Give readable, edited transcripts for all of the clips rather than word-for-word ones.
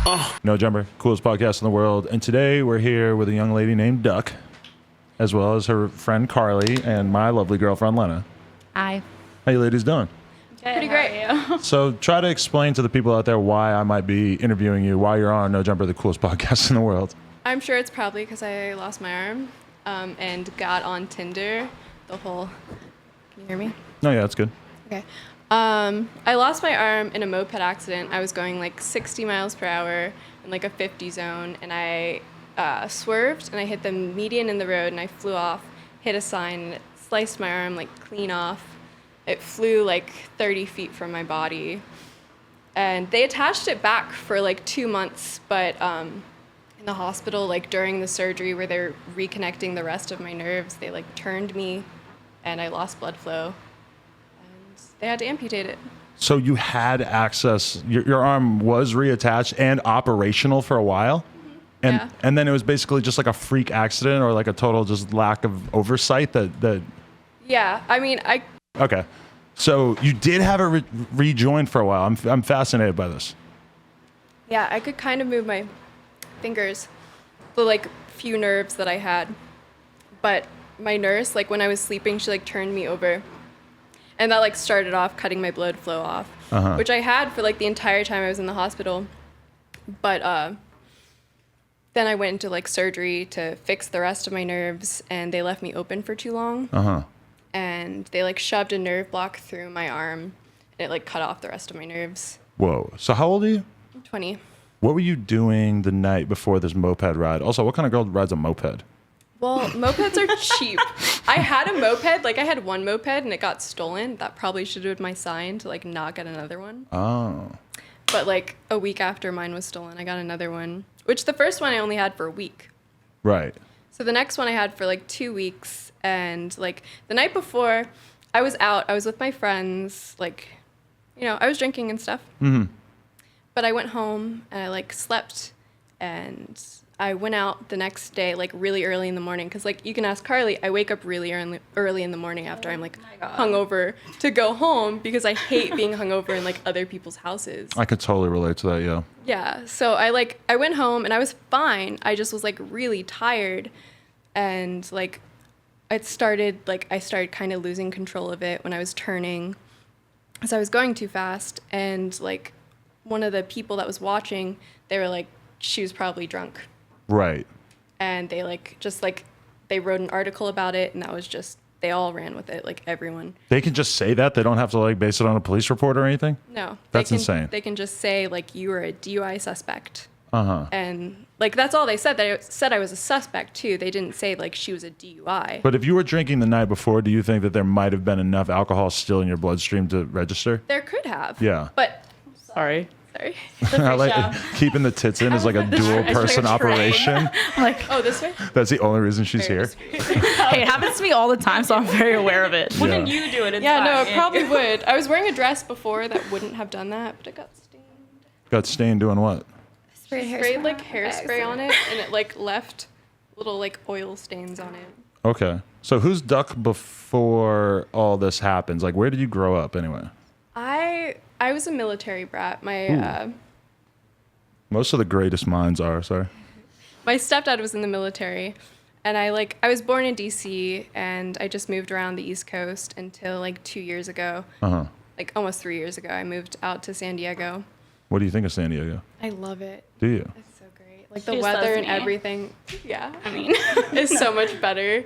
No Jumper, coolest podcast in the world. And today we're here with a young lady named Duck, as well as her friend Carlee and my lovely girlfriend Lena. Hi. How you ladies doing? Pretty great. So try to explain to the people out there why I might be interviewing you, why you're on No Jumper, the coolest podcast in the world. I'm sure it's probably because I lost my arm and got on Tinder. The whole... Can you hear me? No, yeah, that's good. Okay. I lost my arm in a moped accident. I was going like 60 miles per hour in like a 50 zone, and I swerved and I hit the median in the road, and I flew off, hit a sign, and it sliced my arm like clean off. It flew like 30 feet from my body, and they attached it back for like 2 months, but in the hospital, like during the surgery where they're reconnecting the rest of my nerves, they like turned me and I lost blood flow, and they had to amputate it. So you had access, your arm was reattached and operational for a while? And Yeah. and then it was basically just like a freak accident or like a total just lack of oversight that Yeah, I mean, Okay. So you did have it rejoined for a while. I'm fascinated by this. Yeah, I could kind of move my fingers, the like few nerves that I had. But my nurse, like when I was sleeping, she like turned me over. And that like started off cutting my blood flow off, which I had for like the entire time I was in the hospital. But then I went into like surgery to fix the rest of my nerves, and they left me open for too long. And they like shoved a nerve block through my arm, and it like cut off the rest of my nerves. Whoa. So how old are you? I'm 20. What were you doing the night before this moped ride? Also, what kind of girl rides a moped? Well, mopeds are cheap. I had a moped, like I had one moped and it got stolen. That probably should have been my sign to like not get another one. Oh. But like a week after mine was stolen, I got another one, which the first one I only had for a week. Right. So the next one I had for like 2 weeks, and like the night before I was out, I was with my friends, like, you know, I was drinking and stuff. But I went home and I like slept, and I went out the next day like really early in the morning, because like you can ask Carlee, I wake up really early in the morning after I'm like hungover to go home, because I hate being hungover in like other people's houses. I could totally relate to that, yeah. Yeah, so I went home and I was fine. I just was like really tired, and like I started kind of losing control of it when I was turning, because I was going too fast, and like one of the people that was watching, they were like, she was probably drunk. Right. And they they wrote an article about it, and that was just, they all ran with it, like everyone. They can just say that? They don't have to like base it on a police report or anything? No. That's insane. They can just say like, you were a DUI suspect. And like that's all they said. They said I was a suspect too. They didn't say like she was a DUI. But if you were drinking the night before, do you think that there might have been enough alcohol still in your bloodstream to register? There could have. Yeah. But Sorry. I like keeping the tits in is like a dual person operation. Like, oh, this way? That's the only reason she's here. hey, it happens to me all the time, so I'm very aware of it. Wouldn't You do it. It's Yeah, fine. no, it probably would. I was wearing a dress before that wouldn't have done that, but it got stained. Got stained doing what? Sprayed like hairspray on it, and it like left little like oil stains on it. Okay. So who's Duck before all this happens? Like, where did you grow up anyway? I was a military brat. My Most of the greatest minds are, sorry. my stepdad was in the military, and I was born in DC, and I just moved around the East Coast until like 2 years ago. Like almost 3 years ago, I moved out to San Diego. What do you think of San Diego? I love it. Do you? It's so great. Like She the just weather loves and me. everything. Yeah, I mean, it's so much better.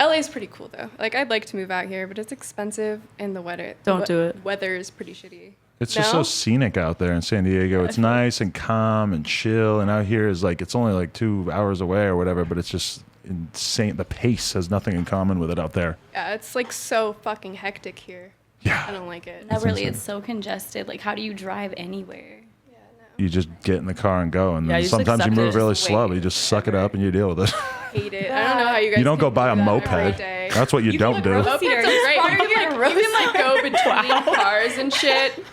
LA is pretty cool though. Like I'd like to move out here, but it's expensive, and the weather. Don't do it. Weather is pretty shitty. It's just so No? scenic out there in San Diego. It's nice and calm and chill. And out here is like, it's only like 2 hours away or whatever, but it's just insane. The pace has nothing in common with it out there. Yeah, it's like so fucking hectic here. Yeah. I don't like it. No, really, insane. it's so congested. Like, how do you drive anywhere? Yeah, no. You just get in the car and go. And Yeah, then you just sometimes you accept move it. really Just slow, wait but you just suck it up and you deal with it. Hate it. I don't know how you guys. You don't can go buy a do that moped. every day. That's what you don't do. Mopeds are great. You can like go between cars and shit,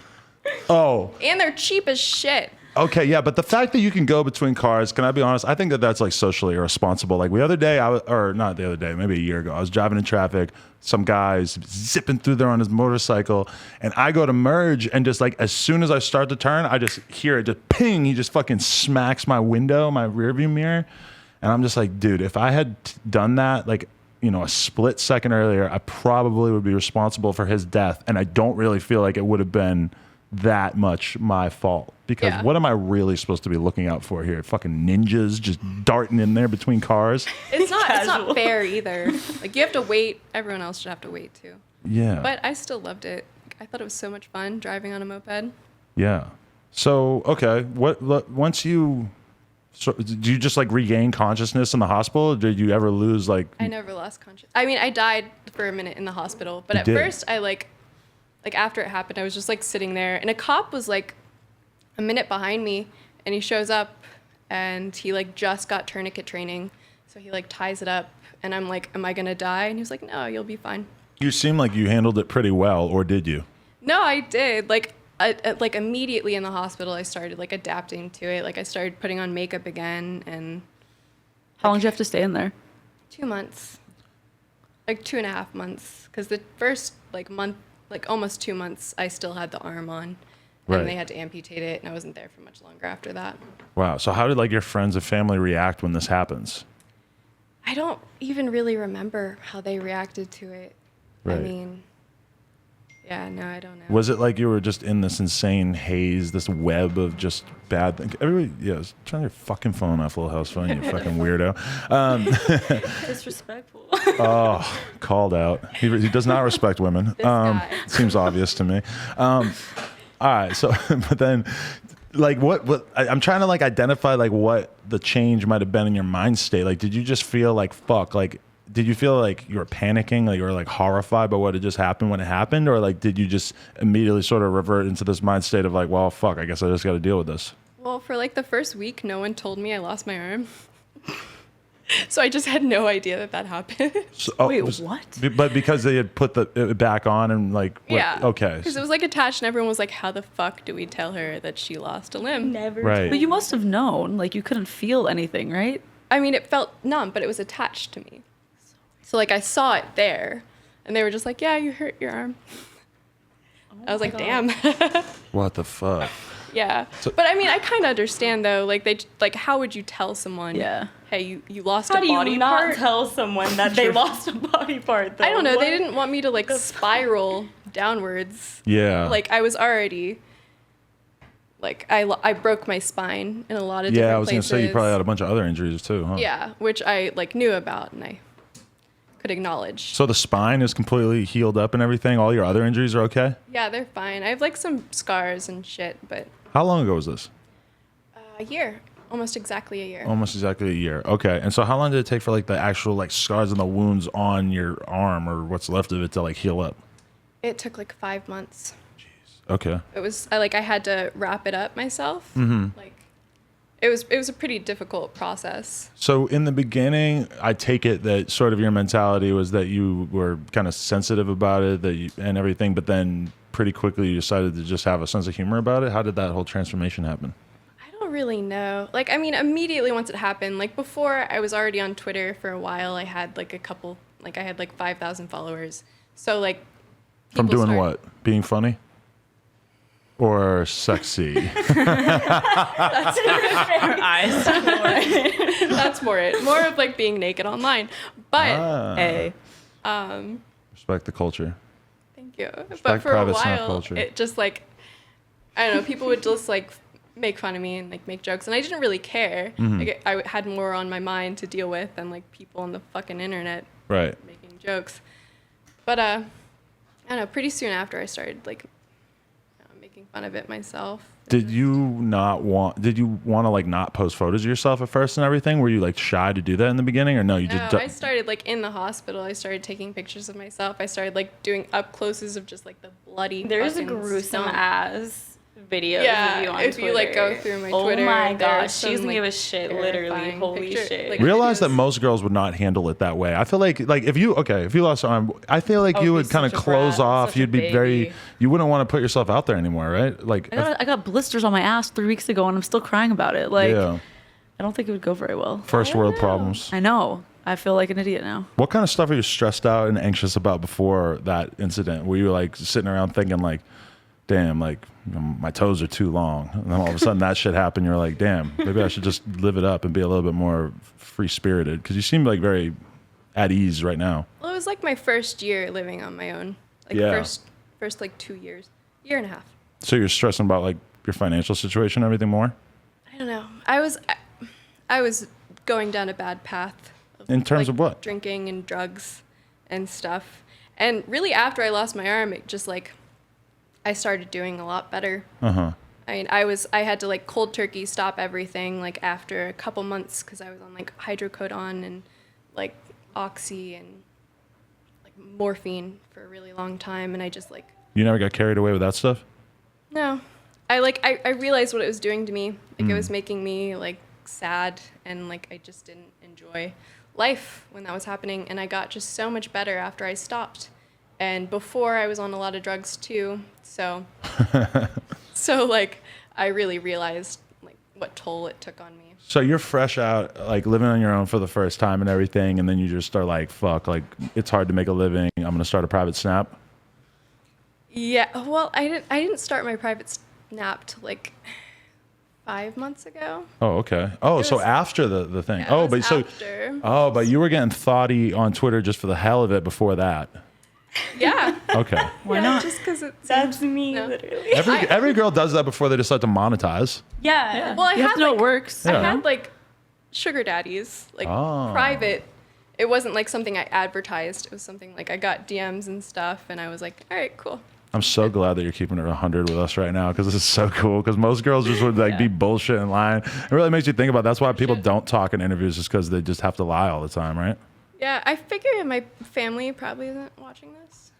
Oh, and they're cheap as shit. Okay, yeah, but the fact that you can go between cars, can I be honest? I think that that's like socially irresponsible. Like the other day, or not the other day, maybe a year ago, I was driving in traffic. Some guy's zipping through there on his motorcycle, and I go to merge, and just like as soon as I start to turn, I just hear it just ping. He just fucking smacks my window, my rearview mirror, and I'm just like, dude, if I had done that, like, a split second earlier, I probably would be responsible for his death, and I don't really feel like it would have been that much my fault, because what am I really supposed to be looking out for here? Fucking ninjas just darting in there between cars. It's not fair either. Like, you have to wait. Everyone else should have to wait too. Yeah. But I still loved it. I thought it was so much fun driving on a moped. Yeah. So, okay, once you, so did you just like regain consciousness in the hospital? Or did you ever lose like? I never lost consciousness. I mean, I died for a minute in the hospital, but You at did? first I like after it happened, I was just like sitting there, and a cop was like a minute behind me, and he shows up, and he like just got tourniquet training, so he like ties it up, and I'm like, am I gonna die? And he was like, no, you'll be fine. You seem like you handled it pretty well, or did you? No, I did. Like, like immediately in the hospital, I started like adapting to it. Like, I started putting on makeup again, and How long did you have to stay in there? 2 months, like 2.5 months, because the first like month, like almost 2 months, I still had the arm on, Right. and they had to amputate it, and I wasn't there for much longer after that. Wow. So how did like your friends and family react when this happens? I don't even really remember how they reacted to it. I Right. mean, yeah, no, I don't know. Was it like you were just in this insane haze, this web of just bad things? Everybody, turn your fucking phone off, Little House Phone, you fucking weirdo. Disrespectful. Oh, called out. He does not respect women. This guy. Seems obvious to me. All right, so, but then, like, I'm trying to like identify like what the change might have been in your mind state. Like, did you just feel like fuck? Like, did you feel like you were panicking, like you were like horrified by what had just happened when it happened, or like did you just immediately sort of revert into this mind state of like, well, fuck, I guess I just got to deal with this? Well, for like the first week, no one told me I lost my arm. So I just had no idea that happened. So, Wait, what? But because they had put it back on and like, Yeah. okay. Because it was like attached, and everyone was like, how the fuck do we tell her that she lost a limb? Never. Right. But you must have known. Like, you couldn't feel anything, right? I mean, it felt numb, but it was attached to me. So like I saw it there, and they were just like, yeah, you hurt your arm. I was like, damn. What the fuck? Yeah. So- But I mean, I kind of understand though. Like how would you tell someone? Yeah. Hey, you lost How a do body you not part? tell someone that they lost a body part, though? I don't know. What? They didn't want me to like spiral downwards. Yeah. Like I was already. Like I broke my spine in a lot of different Yeah, I was going to places. say you probably had a bunch of other injuries too, huh? Yeah, which I like knew about and I could acknowledge. So the spine is completely healed up and everything? All your other injuries are okay? Yeah, they're fine. I have like some scars and shit, but How long ago was this? a year, almost exactly a year. Almost exactly a year. Okay. And so how long did it take for like the actual like scars and the wounds on your arm or what's left of it to like heal up? It took like 5 months. Okay. It was I had to wrap it up myself. Like it was a pretty difficult process. So in the beginning, I take it that sort of your mentality was that you were kind of sensitive about it and everything, but then pretty quickly you decided to just have a sense of humor about it. How did that whole transformation happen? I don't really know. Like, I mean, immediately once it happened, like before I was already on Twitter for a while. I had like I had like 5,000 followers. So like From people doing started- what? Being funny? Or sexy? Our eyes. That's more it. More of like being naked online. But Hey. Respect the culture. thank you. Respect But for a private snap while, culture. it just like I don't know. People would just like make fun of me and like make jokes, and I didn't really care. Like I had more on my mind to deal with than like people on the fucking internet Right. making jokes. But I don't know. Pretty soon after, I started like making fun of it myself. Did you want to like not post photos of yourself at first and everything? Were you like shy to do that in the beginning or no? You No, just I started like in the hospital. I started taking pictures of myself. I started like doing up closes of just like the bloody. There's a fucking gruesome stump. ass videos of Yeah, you on if Twitter. you like go through my Twitter. Oh my there's gosh, she doesn't some, give a like, shit. Literally, terrifying holy picture- shit. like, Realize that videos. most girls would not handle it that way. I feel like if you lost your arm, I feel like Oh, you be would kind of such a close brat, off. such a You'd be very. baby. You wouldn't want to put yourself out there anymore, right? Like, I got blisters on my ass 3 weeks ago, and I'm still crying about it. Like, yeah, I don't think it would go very well. first world problems. I know. I feel like an idiot now. What kind of stuff are you stressed out and anxious about before that incident? Were you like sitting around thinking like, damn, like my toes are too long, and then all of a sudden that shit happened? You're like, damn, maybe I should just live it up and be a little bit more free spirited, because you seem like very at ease right now. Well, it was like my first year living on my own. Like Yeah. first like 2 years, year and a half. So you're stressing about like your financial situation, and everything more I don't know. I was going down a bad path. in terms like, of what? drinking and drugs and stuff. And really, after I lost my arm, it just like I started doing a lot better. Uh-huh. I mean, I had to like cold turkey stop everything like after a couple months because I was on like hydrocodone and like oxy and like morphine for a really long time, and I just like You never got carried away with that stuff? no. I realized what it was doing to me. Like it was making me like sad, and like I just didn't enjoy life when that was happening, and I got just so much better after I stopped. And before I was on a lot of drugs too, so like I really realized like what toll it took on me. So you're fresh out, like living on your own for the first time and everything, and then you just are like, fuck, like it's hard to make a living. I'm gonna start a private snap. Yeah, well, I didn't start my private snap till like 5 months ago. Oh, okay. Oh, It so was- after the thing. Yeah, Oh, it but was so after. oh, but you were getting thoughty on Twitter just for the hell of it before that. Yeah. Okay. Why Yeah, not? Just because it That's me, No. literally. Every girl does that before they decide to monetize. Yeah. Well, I You have had to know like, it works. Yeah. I had like sugar daddies, like Oh. private. It wasn't like something I advertised. It was something like I got DMs and stuff, and I was like, all right, cool. I'm so glad that you're keeping it 100 with us right now, because this is so cool. Because most girls just would like be bullshit and lying. It really makes you think about. That's why people don't talk in interviews, just because they just have to lie all the time, right? Yeah, I figure my family probably isn't watching this.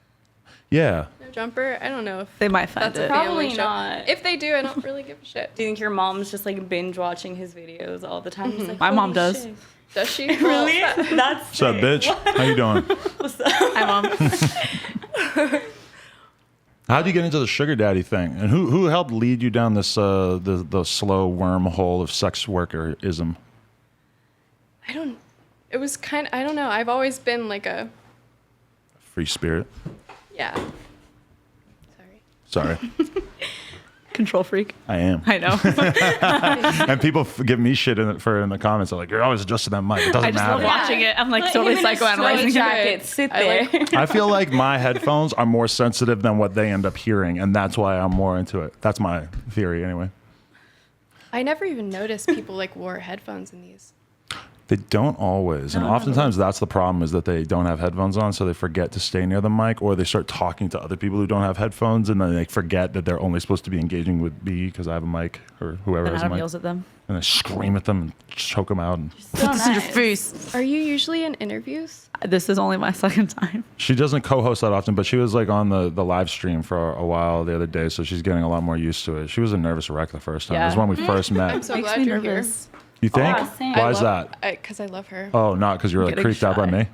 Yeah. No Jumper. I don't know if They might find that's a it. family Probably show. not. If they do, I don't really give a shit. Do you think your mom's just like binge watching his videos all the time? Just like, My mom holy does. shit. Does she? Really? Well, That's What's up, sick. bitch? How you doing? Hi, Mom. How'd you get into the sugar daddy thing? And who helped lead you down this the slow wormhole of sex workerism? it was kind of, I don't know. I've always been like a, Free spirit. yeah. Sorry. Sorry, Control freak. I am. I know. And people give me shit in the comments. They're like, "You're always adjusting that mic. It doesn't I just love matter." watching it. I'm like Put totally him in a psychoanalyzing straight it. jacket. Sit I there. like- I feel like my headphones are more sensitive than what they end up hearing, and that's why I'm more into it. That's my theory, anyway. I never even noticed people like wore headphones in these. They don't always, and oftentimes that's the problem, is that they don't have headphones on, so they forget to stay near the mic, or they start talking to other people who don't have headphones, and then they forget that they're only supposed to be engaging with me because I have a mic, or whoever And has a Adam mic, yells at them. and they scream at them and choke them out. And Put this in your face. Are you usually in interviews? This is only my second time. she doesn't co-host that often, but she was like on the live stream for a while the other day, so she's getting a lot more used to it. She was a nervous wreck the first time. It was Yeah. when we first I'm met. so Makes glad me you're nervous. You think? Oh, same. Why here. is that? Because I love her. Oh, not because you were like Getting creeped out by shy. me.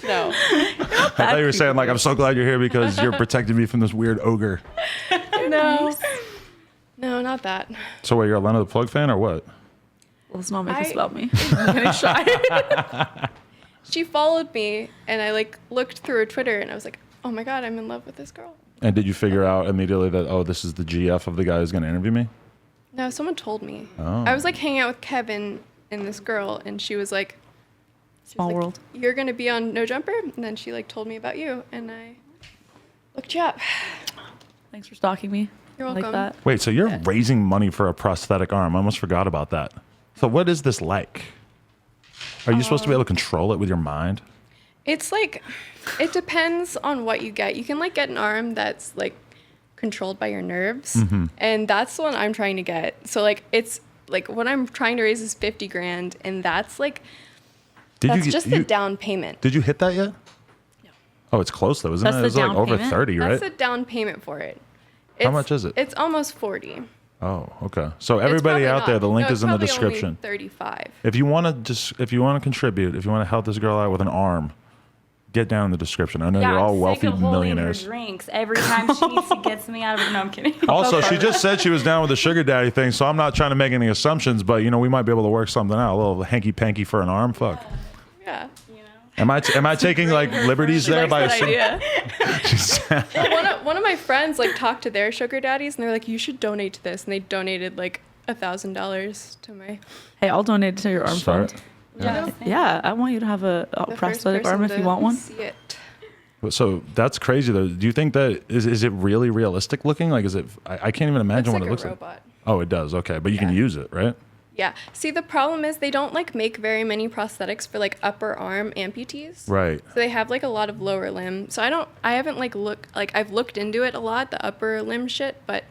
No. I thought you were saying like, I'm so glad you're here because you're protecting me from this weird ogre. No. No, not that. So wait, you're a Lena the Plug fan or what? Let's not make this I- about me. I'm getting shy. She followed me, and I like looked through her Twitter, and I was like, oh my God, I'm in love with this girl. And did you figure out immediately that, oh, this is the GF of the guy who's going to interview me? No, someone told me. Oh. I was like hanging out with Kevin and this girl, and she was like, Small like, world. you're going to be on No Jumper? And then she like told me about you, and I looked you up. Thanks for stalking me. You're I like welcome. that. Wait, so you're raising money for a prosthetic arm. I almost forgot about that. So what is this like? Are you supposed to be able to control it with your mind? It's like, it depends on what you get. You can like get an arm that's like controlled by your nerves, and that's the one I'm trying to get. So like, it's like what I'm trying to raise is 50 grand, and that's like, Did that's you just the down payment. Did you hit that yet? No. Oh, it's close though, isn't That's it? the It's like down over payment? 30, right? That's the down payment for it. How much is it? It's almost 40. Oh, okay. So It's everybody probably out there, not. the link No, is in the it's probably only description. 35. If you want to contribute, if you want to help this girl out with an arm, get down in the description. I know Yeah, you're all I'm wealthy sick of holding her millionaires. drinks every time she gets me out of it. No, I'm kidding. Also, she just said she was down with the sugar daddy thing, so I'm not trying to make any assumptions, but you know, we might be able to work something out. A little hanky panky for an arm. Fuck. Yeah. You know? Am I taking like liberties there by Good idea. One of my friends like talked to their sugar daddies and they're like, you should donate to this, and they donated like $1,000 to my Hey, I'll donate to your arm Start. fund. Yeah. Yeah, I want you to have a the first prosthetic person arm if to you want one. see it. So that's crazy though. Do you think that is it really realistic looking? Like, is it? I can't even imagine what Looks like it a looks robot. like. Oh, it does. Okay, but you can Yeah. use it, right? Yeah. See, the problem is they don't like make very many prosthetics for like upper arm amputees. Right. So they have like a lot of lower limb. So I haven't like I've looked into it a lot, the upper limb shit, but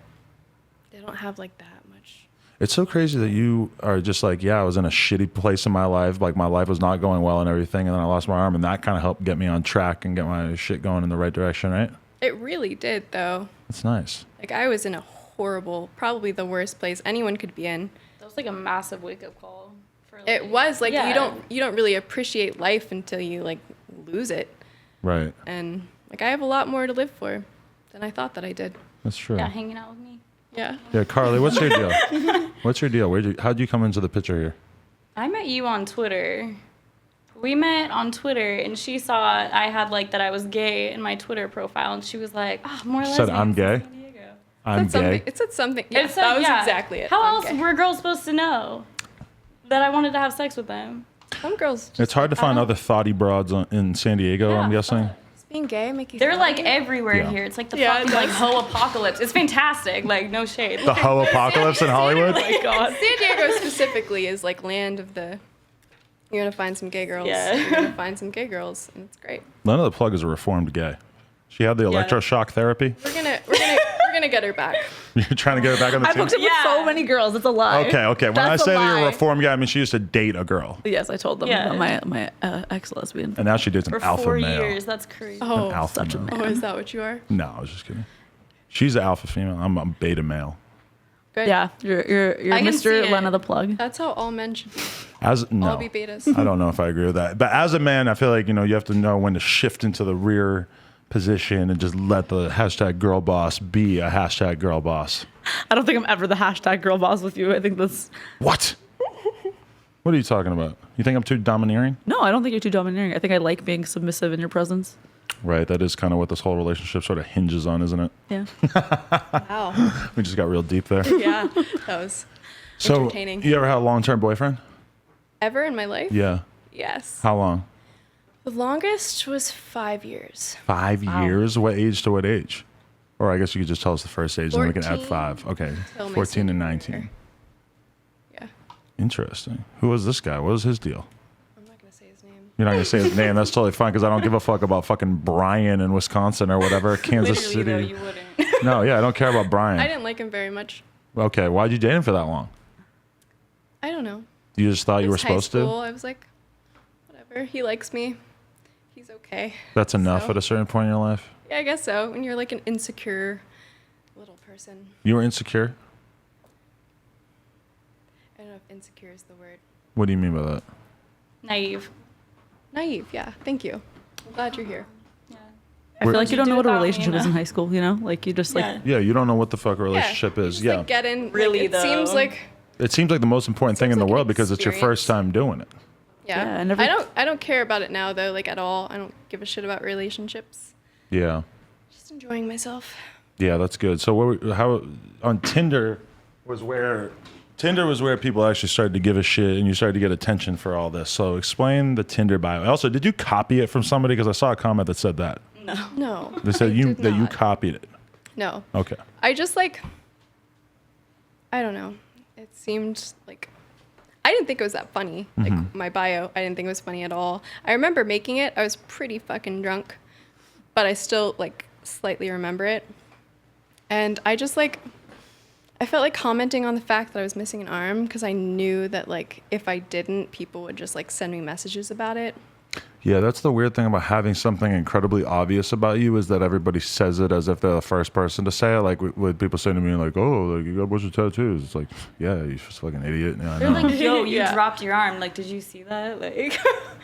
they don't have like that much. It's so crazy that you are just like, yeah, I was in a shitty place in my life. Like my life was not going well and everything, and then I lost my arm, and that kind of helped get me on track and get my shit going in the right direction, right? It really did though. That's nice. Like I was in a horrible, probably the worst place anyone could be in. That was like a massive wake up call. For, like, It was like yeah. you don't really appreciate life until you like lose it. Right. And like I have a lot more to live for than I thought that I did. That's true. Yeah, hanging out with me. Yeah. Yeah, Carlee, what's your deal? What's your deal? How'd you come into the picture here? I met you on Twitter. We met on Twitter, and she saw I had like that I was gay in my Twitter profile, and she was like, "Oh, more She lesbians said, "I'm in gay?" San Diego." I'm gay. It said something. Yeah, It said- that was yeah. exactly it. How I'm else gay. were girls supposed to know that I wanted to have sex with them? Some girls just It's hard to find other thoughty broads in San Diego, I'm Yeah, guessing. being gay make you They're feel like gay? everywhere Yeah. here. It's like the Yeah, it fucking like does. hoe apocalypse. It's fantastic. Like no shade. The hoe apocalypse in Hollywood? Oh my god. San Diego specifically is like land of the. You're gonna find some gay girls. Yeah. You're gonna find some gay girls, and it's great. None of the plug is a reformed gay. She had the Yeah. electroshock therapy. We're gonna get her back. You're trying to get her back on the I team? booked it with Yeah. so many girls. It's a lie. Okay. When That's I say a that you're a lie. reformed guy, I mean she used to date a girl. Yes, I told them Yeah. about my ex-lesbian. And now she dates an For alpha 4 male. years. That's crazy. Oh, An alpha such a male. man. oh, is that what you are? No, I was just kidding. She's an alpha female. I'm a beta male. Good. Yeah, you're I can see Mr. it. Lena the plug. That's how all men should be. No, All be betas. I don't know if I agree with that. But as a man, I feel like, you know, you have to know when to shift into the rear position and just let the hashtag girl boss be a hashtag girl boss. I don't think I'm ever the hashtag girl boss with you. I think that's What? What are you talking about? You think I'm too domineering? no. I don't think you're too domineering. I think I like being submissive in your presence. Right. That is kind of what this whole relationship sort of hinges on, isn't it? Yeah. Wow. We just got real deep there. Yeah, that was So, entertaining. you ever had a long-term boyfriend? Ever in my life? Yeah. Yes. How long? The longest was 5 years. 5 years? What age to what age? Or I guess you could just tell us the first age and then we can add 14 5. Okay. till my 14 and senior 19. year. Yeah. Interesting. Who was this guy? What was his deal? I'm not gonna say his name. You're not going to say his name. That's totally fine because I don't give a fuck about fucking Brian in Wisconsin or whatever, Kansas Literally, though, City. you wouldn't. No, yeah, I don't care about Brian. I didn't like him very much. Okay, why'd you date him for that long? I don't know. You just thought you It were was high supposed school. to? I was like, whatever. He likes me. He's okay. That's enough So- at a certain point in your life? Yeah, I guess so. When you're like an insecure little person. You were insecure? I don't know if insecure is the word. What do you mean by that? Naive. Naive, yeah. Thank you. I'm glad you're here. Yeah. I feel Where- like you don't know what a without me, relationship is no. in high school. You know, like you just like Yeah. Yeah, you don't know what the fuck a relationship yeah. is. Just, Yeah. Like, get in. Really, like, it seems though. like. It seems like the most important thing in Seems the like an world because it's your experience. first time doing it. Yeah. Yeah, I never- I don't care about it now though, like at all. I don't give a shit about relationships. Yeah. Just enjoying myself. Yeah, that's good. So how on Tinder was where people actually started to give a shit and you started to get attention for all this. So explain the Tinder bio. Also, did you copy it from somebody? Because I saw a comment that said that. No. They said I you did that you not. copied it. No. Okay. I just like I don't know. It seemed like I didn't think it was that funny. Like my bio, I didn't think it was funny at all. I remember making it. I was pretty fucking drunk, but I still like slightly remember it. And I just like I felt like commenting on the fact that I was missing an arm because I knew that like if I didn't, people would just like send me messages about it. Yeah, that's the weird thing about having something incredibly obvious about you is that everybody says it as if they're the first person to say it. Like when people say to me, like, "Oh, like you got a bunch of tattoos," it's like, "Yeah, you just fucking idiot." Yeah, I They're know. like, yo, you Yeah. dropped your arm. Like, did you see that? Like,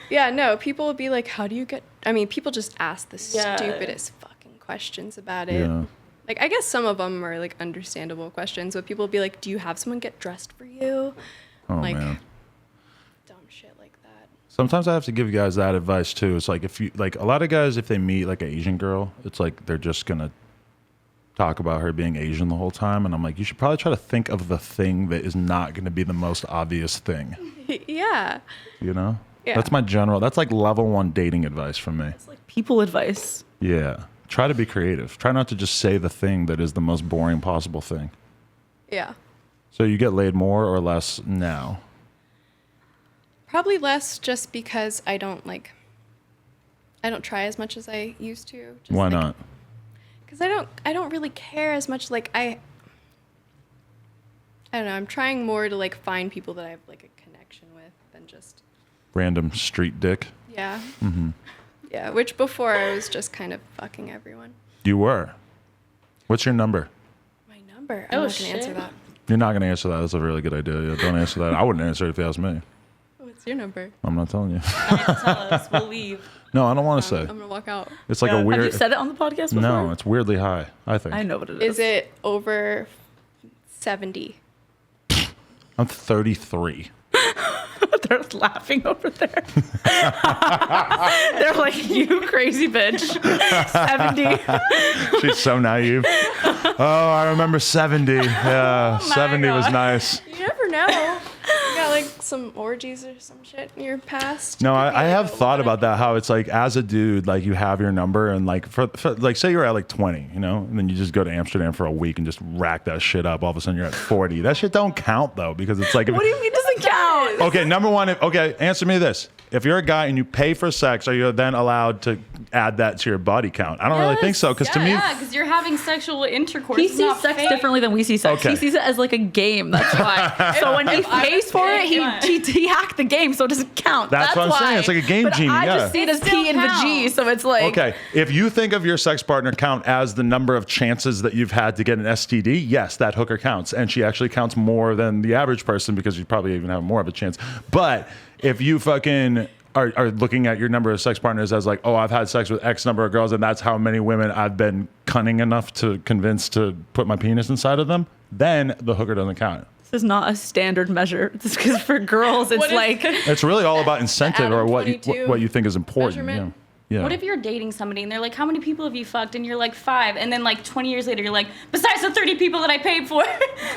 Yeah, no, people will be like, how do you get, I mean, people just ask the Yeah. stupidest fucking questions about it. Yeah. Like, I guess some of them are like understandable questions, but people will be like, do you have someone get dressed for you? Oh like, man. dumb shit like that. Sometimes I have to give guys that advice too. It's like if you like a lot of guys, if they meet like an Asian girl, it's like they're just gonna talk about her being Asian the whole time, and I'm like, you should probably try to think of the thing that is not going to be the most obvious thing. Yeah. You know, Yeah. that's my general. That's like level 1 dating advice from me. It's like people advice. Yeah, try to be creative. Try not to just say the thing that is the most boring possible thing. Yeah. So you get laid more or less now? Probably less just because I don't try as much as I used to. Just Why like, not? Because I don't really care as much. Like I don't know. I'm trying more to like find people that I have like a connection with than just Random street dick. yeah. Mm-hmm. Yeah. Which before I was just kind of fucking everyone. You were. What's your number? My number. Oh, I'm not gonna answer shit. that. You're not going to answer that. That's a really good idea. Yeah, don't answer that. I wouldn't answer it if you asked me. What's your number? I'm not telling you. you have to tell us. We'll leave. No, I don't want to say. I'm gonna walk out. It's like Yeah. a Have weird. Have you said it on the podcast before? No, it's weirdly high, I think. I know what it is. Is it over 70? I'm 33. They're laughing over there. They're like, you crazy bitch. 70. She's so naive. Oh, I remember 70. Yeah, 70 was God. nice. You never know. You got like some orgies or some shit in your past. No, Could be, I like, have a thought lot of about that. How it's like as a dude, like you have your number, and like for like say you're at like 20, you know, and then you just go to Amsterdam for a week and just rack that shit up. All of a sudden you're at 40. That shit don't count though because it's like. What do you mean it doesn't count? Okay, number one. Okay, answer me this: if you're a guy and you pay for sex, are you then allowed to add that to your body count? I don't really think so because to me, Yeah, because you're having sexual intercourse. He It's sees not sex fake. differently than we see sex. Okay. He sees it as like a game. That's why. So when he if I pays was for it, paying, he hacked the game, so it doesn't count. That's what I'm why. saying. It's like a game but genie, I yeah. just see it as It still P and the G, counts. so it's like okay, if you think of your sex partner count as the number of chances that you've had to get an STD, yes, that hooker counts. And she actually counts more than the average person because you probably even have more of a chance. But if you fucking are looking at your number of sex partners as like, oh, I've had sex with X number of girls and that's how many women I've been cunning enough to convince to put my penis inside of them, then the hooker doesn't count. this is not a standard measure. Because for girls, it's What is- like It's really all about incentive or Adam what you, 22 what you think is important. measurement? Yeah. What if you're dating somebody and they're like, how many people have you fucked? And you're like, 5. And then like 20 years later, you're like, besides the 30 people that I paid for.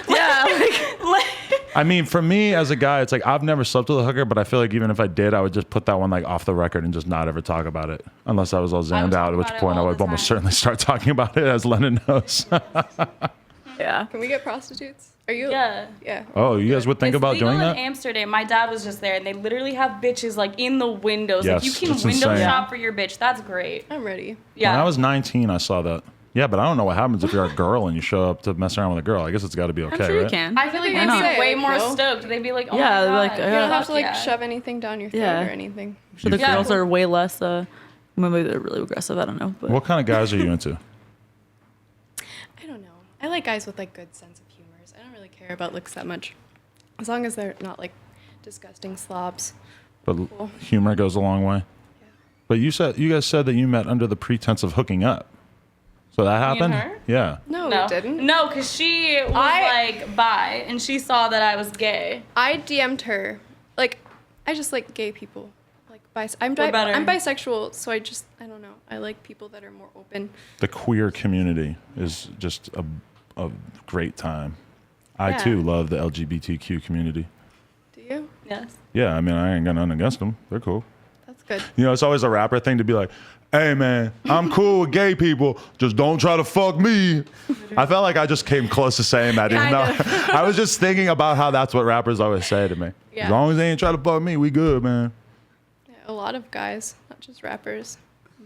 yeah, like, I mean, for me as a guy, it's like I've never slept with a hooker, but I feel like even if I did, I would just put that one like off the record and just not ever talk about it, unless I was all I would zammed out. talk At which about it point I all would the almost time. certainly start talking about it, as Lennon knows. yeah. Can we get prostitutes? Are you? Yeah. Yeah. Oh, you guys would think It's about legal doing in that? Amsterdam. My dad was just there, and they literally have bitches like in the windows. Yes, like you can it's window insane. shop for your bitch. That's great. I'm ready. Yeah. When I was 19, I saw that. Yeah, but I don't know what happens if you're a girl and you show up to mess around with a girl. I guess it's got to be okay, I'm sure you right? can. I feel like Why they'd not? be way more No. stoked. They'd be like, oh Yeah, my God. like, You don't have to like Yeah. shove anything down your throat Yeah. or anything. I'm sure the Yeah. girls are way less. Maybe they're really aggressive. I don't know. But What kind of guys are you into? I don't know. I like guys with like good sense of humors. I don't really care about looks that much, as long as they're not like disgusting slobs. But Cool. humor goes a long way. Yeah. But you guys said that you met under the pretense of hooking up. So that Me and happened? her? Yeah. No, No, we didn't. No, because she was like bi, and she saw that I was gay. I DM'd her. Like, I just like gay people. Like I'm We're better. I'm bisexual, so I don't know. I like people that are more open. The queer community is just a great time. I Yeah. too love the LGBTQ community. Do you? Yes. Yeah, I mean, I ain't got nothing against them. They're cool. That's good. You know, it's always a rapper thing to be like, hey, man, I'm cool with gay people. Just don't try to fuck me. I felt like I just came close to saying that, even though I was just thinking about how that's what rappers always say to me. Yeah. As long as they ain't try to fuck me, we good, man. Yeah, a lot of guys, not just rappers.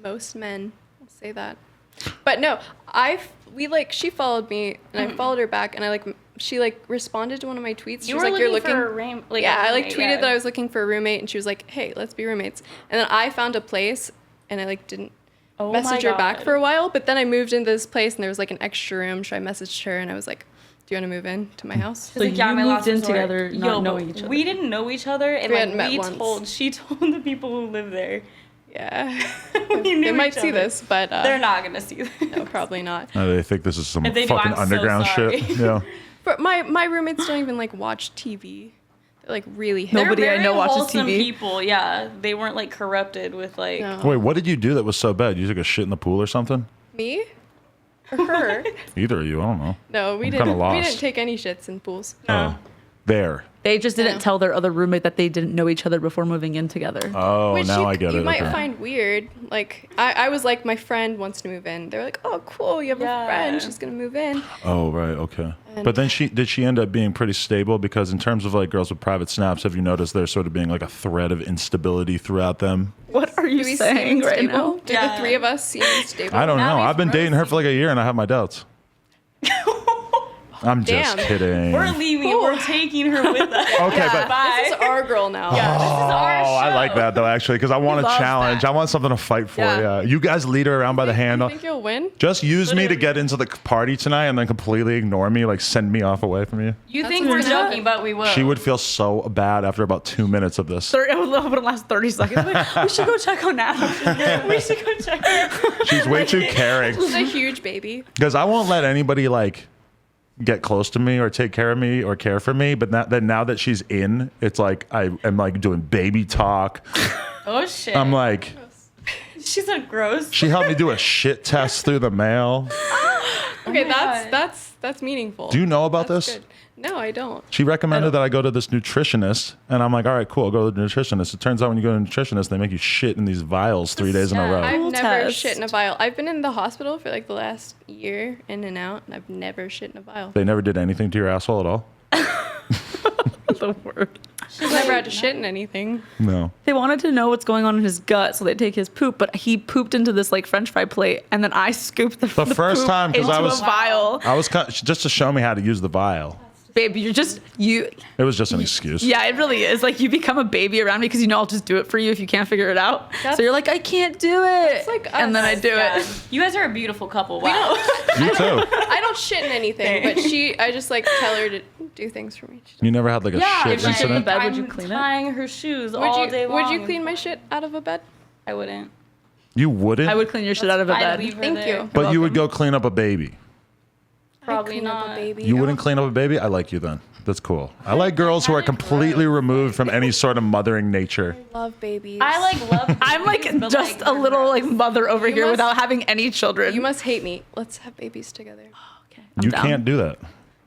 Most men will say that. But But no, she followed me and I followed her back and she responded to one of my tweets. She You was were like, "You're looking looking for a yeah, I roommate, tweeted that I was looking for a roommate and she was like, "Hey, let's be roommates." And then I found a place and I didn't message her back for a while, but then I moved into this place and there was like an extra room, so I messaged her and I was like, "Do you want to move in to my house?" So you moved in together, not knowing each other. We didn't know each other, and We hadn't met once. she told the people who live there. Yeah. We knew They might each see other. this, but They're not gonna see this. no, probably not. They think this is some If they do, fucking I'm so underground sorry. shit. Yeah. But my roommates don't even watch TV. They're really hip. Nobody They're I know very watches wholesome TV. people, yeah. They weren't corrupted with No. Wait, what did you do that was so bad? You took a shit in the pool or something? Me or her? Either of you, I don't know. No, we I'm didn't. kinda lost. We didn't take any shits in pools. Oh, there. They just didn't No. tell their other roommate that they didn't know each other before moving in together. Oh, Which now you, I get you it. might Okay. find weird. I was like, my friend wants to move in. They're like, "Oh, cool, you have Yeah. a friend. She's gonna move in." Oh, right, okay. And- But then did she end up being pretty stable? Because in terms of girls with private snaps, have you noticed there's sort of being a thread of instability throughout them? What are you Do we saying seem right stable? now? Do the three of us seem stable? I don't Now know. he's I've been dating her for a year and I have my doubts. I'm just Damn. kidding. We're leaving. We're taking her with us. Okay, but Bye. This is our girl now. Yeah, this is our show. I like that though, actually, because I want a love challenge. that. I want something to fight for. Yeah. Yeah. You guys lead her around by the You handle. think you'll win? Just use me to Literally. get into the party tonight and then completely ignore me, send me off away from you. You That's think what's we're gonna joking, happen. but we will. She would feel so bad after about 2 minutes of this. I would love it to last 30 seconds. We should go check on Natalie. We should go check her. She's way too caring. She's a huge baby. Because I won't let anybody get close to me or take care of me or care for me. But now that she's in, it's I am doing baby talk. Oh shit. I'm like, She's gross. she helped me do a shit test through the mail. Okay, my that's meaningful. Do you know about That's this? good. No, I don't. She recommended that I go to this nutritionist, and I'm like, all right, cool, I'll go to the nutritionist. It turns out when you go to the nutritionist, they make you shit in these vials 3 days in a row. I've Cool never test. shit in a vial. I've been in the hospital for the last year, in and out, and I've never shit in a vial. They never did anything to your asshole at all? The word. I've never had to shit in anything. No. They wanted to know what's going on in his gut, so they take his poop. But he pooped into this French fry plate, and then I scooped the first poop time, 'cause into I was- a vial. I was just to show me how to use the vial. Babe, you. It was just an excuse. Yeah, it really is. You become a baby around me because I'll just do it for you if you can't figure it out. That's- So you're like, I can't do it. That's like and then I us. do Yeah. it. You guys are a beautiful couple. Wow. You too. I don't shit in anything, but I just tell her to do things for me. You never had a Yeah, shit if she shit in the incident? bed, would I'm you clean it? tying her shoes all day long. Would you clean my shit out of a bed? I wouldn't. You wouldn't? I would clean your shit out of a I'd bed. leave her Thank there. you. But you would go clean up a baby. Probably Clean up not. a baby. You wouldn't clean up a baby? I like you then. That's cool. I like girls who are completely removed from any sort of mothering nature. Love babies. I love. I'm babies, but, just a they're little gross. mother over You here must- without having any children. You must hate me. Let's have babies together. Okay, I'm You down. can't do that.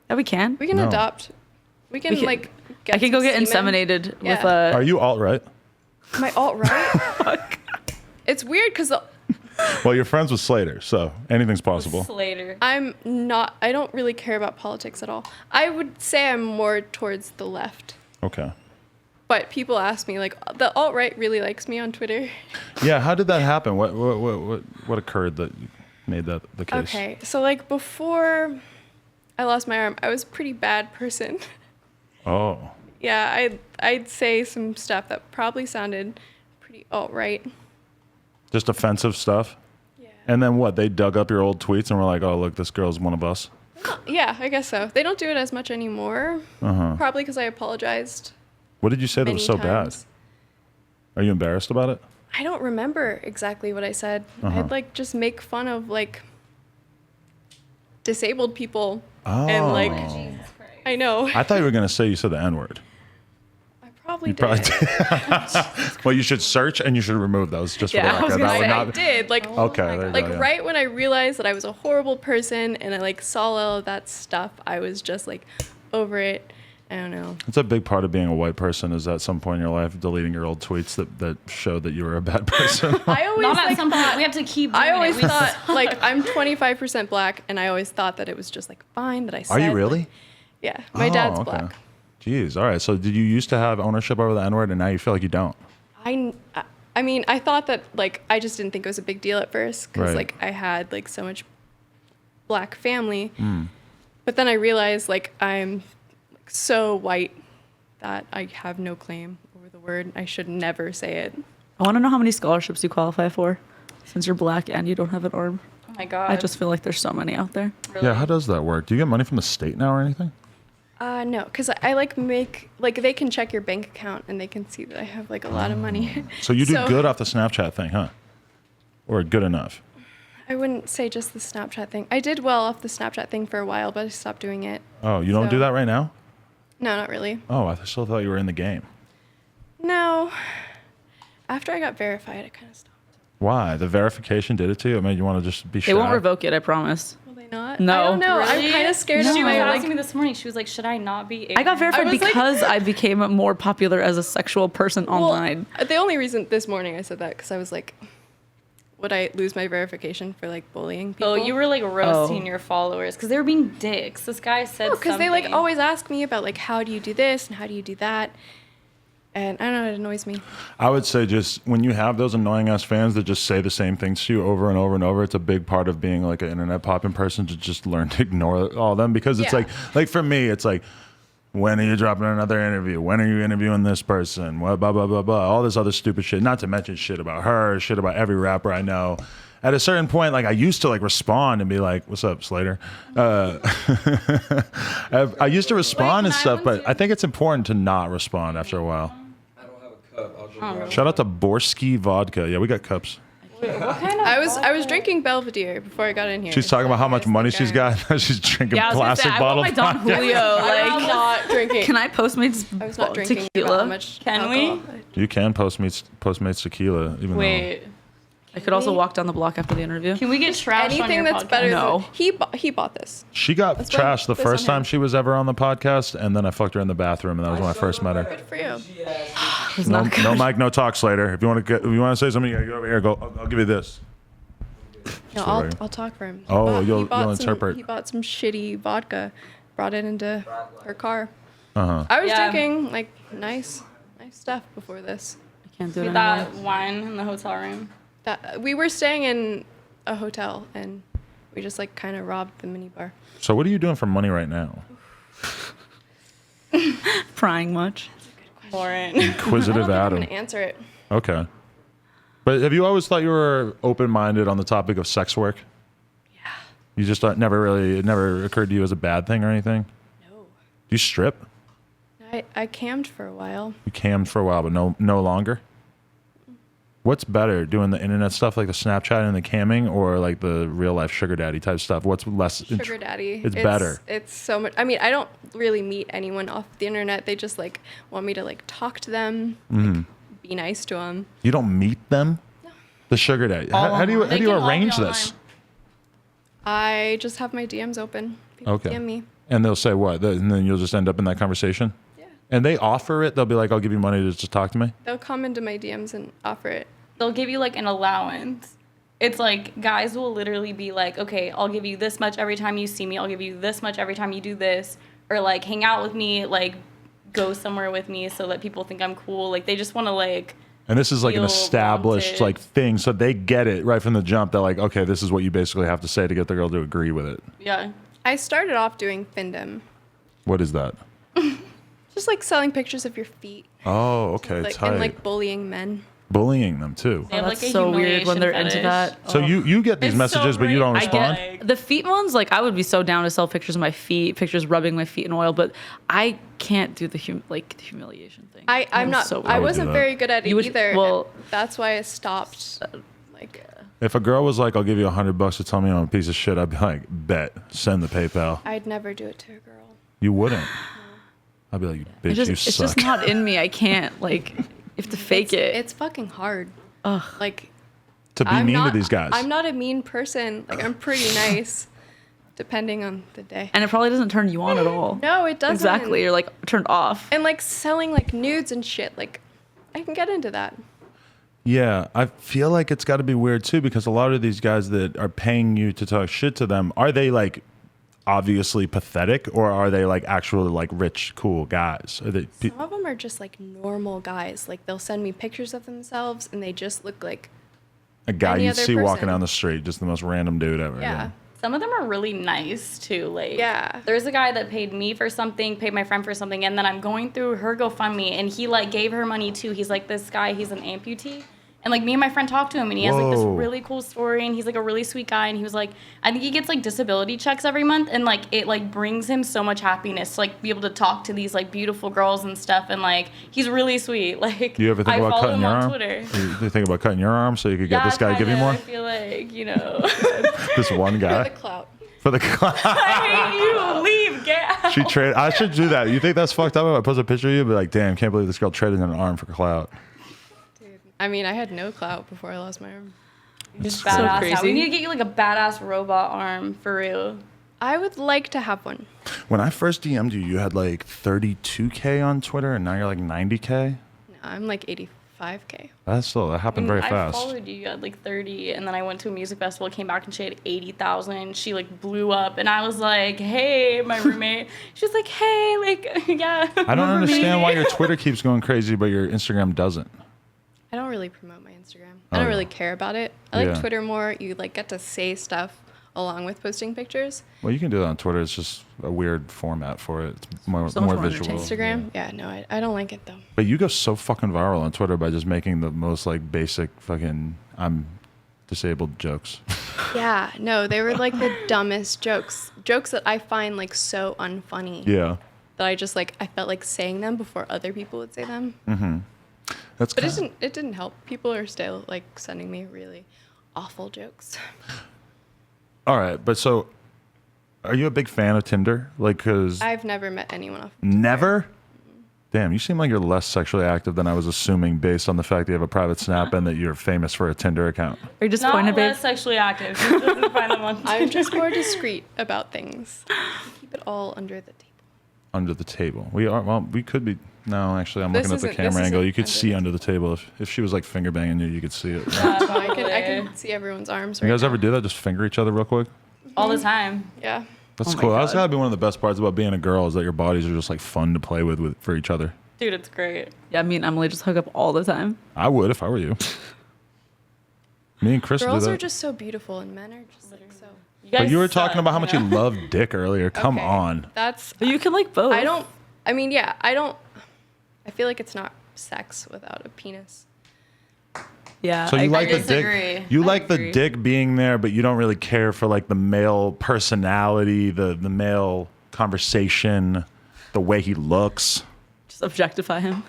Yeah, we can. We can No. adopt. We can, We can- get I can go some get semen. inseminated with Yeah. Are you alt-right? Am I alt-right? It's weird because Well, you're friends with Slater, so anything's possible. Slater. I'm not. I don't really care about politics at all. I would say I'm more towards the left. Okay. But people ask me the alt-right really likes me on Twitter. Yeah, how did that happen? What occurred that made that the case? Okay, so before I lost my arm, I was a pretty bad person. Oh. Yeah, I'd say some stuff that probably sounded pretty alt-right. Just offensive stuff? Yeah. And then what? They dug up your old tweets and were like, oh, look, this girl's one of us? Yeah, I guess so. They don't do it as much anymore. Uh-huh. Probably because I apologized. What did you say that many was so times. bad? Are you embarrassed about it? I don't remember exactly what I said. Uh-huh. I'd just make fun of disabled people Oh. and Jesus Christ. I know. I thought you were going to say you said the N-word. I probably You did. probably did. Well, you should search and you should remove those just Yeah, I for was the record. gonna That say. would I not. did. Okay, there you go, yeah. Right when I realized that I was a horrible person and I saw all of that stuff, I was just over it. I don't know. It's a big part of being a white person is at some point in your life deleting your old tweets that showed that you were a bad person. I always Not at some point. We have to keep. I doing always it. We thought I'm 25% black, and I always thought that it was just fine that I said. Are you really? Yeah, my dad's okay. black. Jeez. All right. So did you used to have ownership over the N-word and now you feel like you don't? I mean, I thought that I just didn't think it was a big deal at first because Right. I had so much black family. But then I realized like I'm like so white that I have no claim over the word. I should never say it. I want to know how many scholarships you qualify for, since you're black and you don't have an arm. Oh my god. I just feel like there's so many out there. Really? Yeah, how does that work? Do you get money from the state now or anything? No, because I like make like they can check your bank account and they can see that I have like a lot of money. So you do good off the Snapchat thing, huh? Or good enough? I wouldn't say just the Snapchat thing. I did well off the Snapchat thing for a while, but I stopped doing it. Oh, you don't do So- that right now? No, not really. Oh, I still thought you were in the game. No. After I got verified, I kind of stopped. Why? The verification did it to you? It made you want to just be shy? They won't revoke it, I promise. Will they not? No. I don't know. Really? I'm kind of scared She of was my asking me like. this morning. She was like, "Should I not be?" I got verified was like- because I became more popular as a sexual person online. The only reason this morning I said that because I was like, would I lose my verification for like bullying people? Oh, you were like roasting Oh. your followers because they were being dicks. This guy said because they like something. always ask me about like how do you do this and how do you do that, and I don't know, it annoys me. I would say just when you have those annoying ass fans that just say the same things to you over and over and over, it's a big part of being like an internet popping person to just learn to ignore all of them because it's Yeah. like for me, it's like, when are you dropping another interview? When are you interviewing this person? What, blah, blah, blah, blah. All this other stupid shit. Not to mention shit about her, shit about every rapper I know. At a certain point, like I used to like respond and be like, "What's up, Slater?" I used to respond and can I stuff, once but I think it's important to not respond after a while. I don't have a cup. I'll go grab it. Shout out to Borsky Vodka. Yeah, we got cups. What kind of I was drinking Belvedere before I got in here. She's talking about how much Guys money think she's got. She's drinking Yeah, I was gonna plastic say, I bottles. want my Don Julio. I was Like, not drinking. can I Postmates I was not drinking about how tequila? much Can we? alcohol. You can Postmates tequila, even Wait, I could also walk down the block after the interview. can we get trashed on Anything your that's podcast? better No. than he bought this. though. She got Let's blame trashed the this on first time him. she was ever on the podcast, and then I fucked her in the bathroom, and that was when I first met her. Good for you. It's No, not good. no mic, no talk, Slater. If you want to say something, you gotta go over here. I'll give you this. No, Sorry. I'll talk for him. Oh, He you'll bought interpret. He bought some shitty vodka, brought it into her car. Uh-huh. I was Yeah. drinking like nice stuff before this. I can't do it With anymore. that wine in the hotel room. That we were staying in a hotel and we just like kind of robbed the minibar. So what are you doing for money right now? Prying much. Lauren. I don't Inquisitive think I'm Adam. gonna answer it. Okay. But have you always thought you were open-minded on the topic of sex work? Yeah. You just it never occurred to you as a bad thing or anything? No. Do you strip? I cammed for a while. You cammed for a while, but no longer? What's better, doing the internet stuff like the Snapchat and the camming, or like the real life sugar daddy type stuff? What's less? Sugar daddy. It's better. It's so much. I mean, I don't really meet anyone off the internet. They just like want me to like talk to them, like, be nice to them. You don't meet them? The sugar daddy. How do you They how do you can all be arrange this? online. I just have my DMs open. People Okay. DM me. And they'll say what? And then you'll just end up in that conversation? Yeah. And they offer it. They'll be like, "I'll give you money to just talk to me." They'll come into my DMs and offer it. They'll give you like an allowance. It's like guys will literally be like, okay, I'll give you this much every time you see me. I'll give you this much every time you do this. Or like hang out with me, like go somewhere with me so that people think I'm cool. Like they just want to like, And this is like an Feel established wanted. like thing, so they get it right from the jump. They're like, "Okay, this is what you basically have to say to get the girl to agree with it." yeah. I started off doing Findom, What is that? just like selling pictures of your feet, Oh, okay, like tight. and like bullying men. Bullying them too. They have, That's like, a so weird when they're humiliation into fetish. that. So Oh. you get these It's so messages, but you don't great. respond. I get The feet ones, like I would be so down to sell pictures of my feet, pictures rubbing my feet in oil, but I can't do the humiliation thing. I'm not. So I would do wasn't that. very good at it You would- either. well- That's why I stopped. Like, If a girl was like, "I'll give you $100 to tell me I'm a piece of shit," I'd be like, "Bet, send the PayPal." I'd never do it to a girl. You wouldn't. I'd be like, "You bitch, you it's suck." just not in me. I can't like. You have to fake it. It's fucking hard. Ugh. Like, to be I'm mean not, to these guys. I'm not a mean person. Like, I'm pretty nice, depending on the day. And it probably doesn't turn you on at all. No, it doesn't. Exactly. You're like turned off. And like selling like nudes and shit. Like, I can get into that. Yeah, I feel like it's got to be weird too, because a lot of these guys that are paying you to talk shit to them, are they like obviously pathetic, or are they like actually like rich, cool guys? Are they? Some of them are just like normal guys. Like, they'll send me pictures of themselves, and they just look like A guy any you'd other see walking person. down the street, just the most random dude ever. yeah. Some of them are really nice too. Like, Yeah. there's a guy that paid me for something, paid my friend for something, and then I'm going through her GoFundMe, and he like gave her money too. He's like, this guy, he's an amputee. And like me and my friend talked to him, and he has like this Whoa. really cool story, and he's like a really sweet guy, and he was like, I think he gets like disability checks every month, and like it like brings him so much happiness to like be able to talk to these like beautiful girls and stuff, and like he's really sweet. Like, Do you ever think I about follow cutting him your on arm? Twitter. Do you think about cutting your arm so you could get Yeah, this guy to give you kinda, more? I feel like, you know. This one For the guy clout. for the. I hate you. Leave. Get out. She trade. I should do that. You think that's fucked up? If I post a picture of you, be like, damn, can't believe this girl traded an arm for clout. Dude. I mean, I had no clout before I lost my arm. Just so badass. crazy. Now. We need to get you like a badass robot arm for real. I would like to have one. When I first DM'd you, you had like 32K on Twitter, and now you're like 90K. No, I'm like 85K. That happened very I fast. followed you at like 30, and then I went to a music festival, came back, and she had 80,000. She like blew up, and I was like, "Hey, my roommate." She was like, "Hey, like, yeah." I don't remember me? understand why your Twitter keeps going crazy, but your Instagram doesn't. I don't really promote my Instagram. I don't really care about it. I like Yeah. Twitter more. You like get to say stuff along with posting pictures. Well, you can do that on Twitter. It's just a weird format for it. It's more, So much more more visual. entertaining. Instagram? Yeah, no, I don't like it though. But you go so fucking viral on Twitter by just making the most like basic fucking I'm disabled jokes. Yeah, no, they were like the dumbest jokes. Jokes that I find like so unfunny Yeah. that I just like I felt like saying them before other people would say them. That's But kinda- it didn't help. People are still like sending me really awful jokes. all right. But so, are you a big fan of Tinder? Like, cause I've never met anyone off. never. Damn, you seem like you're less sexually active than I was assuming based on the fact that you have a private Snap and that you're famous for a Tinder account. Are you disappointed, Not babe? less sexually active. She doesn't find them on I'm Tinder. just more discreet about things. Keep it all under the table. Under the table. We are. Well, we could be. No, actually, I'm This looking at the isn't- this camera angle. isn't You could under see the under the table. If she was like finger banging you, you could see it. Yeah, So I totally. can see everyone's arms You right guys now. ever do that? Just finger each other real quick. all the time. Yeah. That's Oh my cool. That's God. gotta be one of the best parts about being a girl is that your bodies are just like fun to play with for each other. Dude, it's great. Yeah, me and Emily just hook up all the time. I would if I were you. Me and Chris would do Girls that. are just so beautiful and men are just like so. But you were suck, talking about how much you know? love dick earlier. Come Okay, on. That's But you can like both. I don't I mean, yeah, I feel like it's not sex without a penis. Yeah. So you like the disagree. dick? You I like the agree. dick being there, but you don't really care for like the male personality, the male conversation, the way he looks. just objectify him.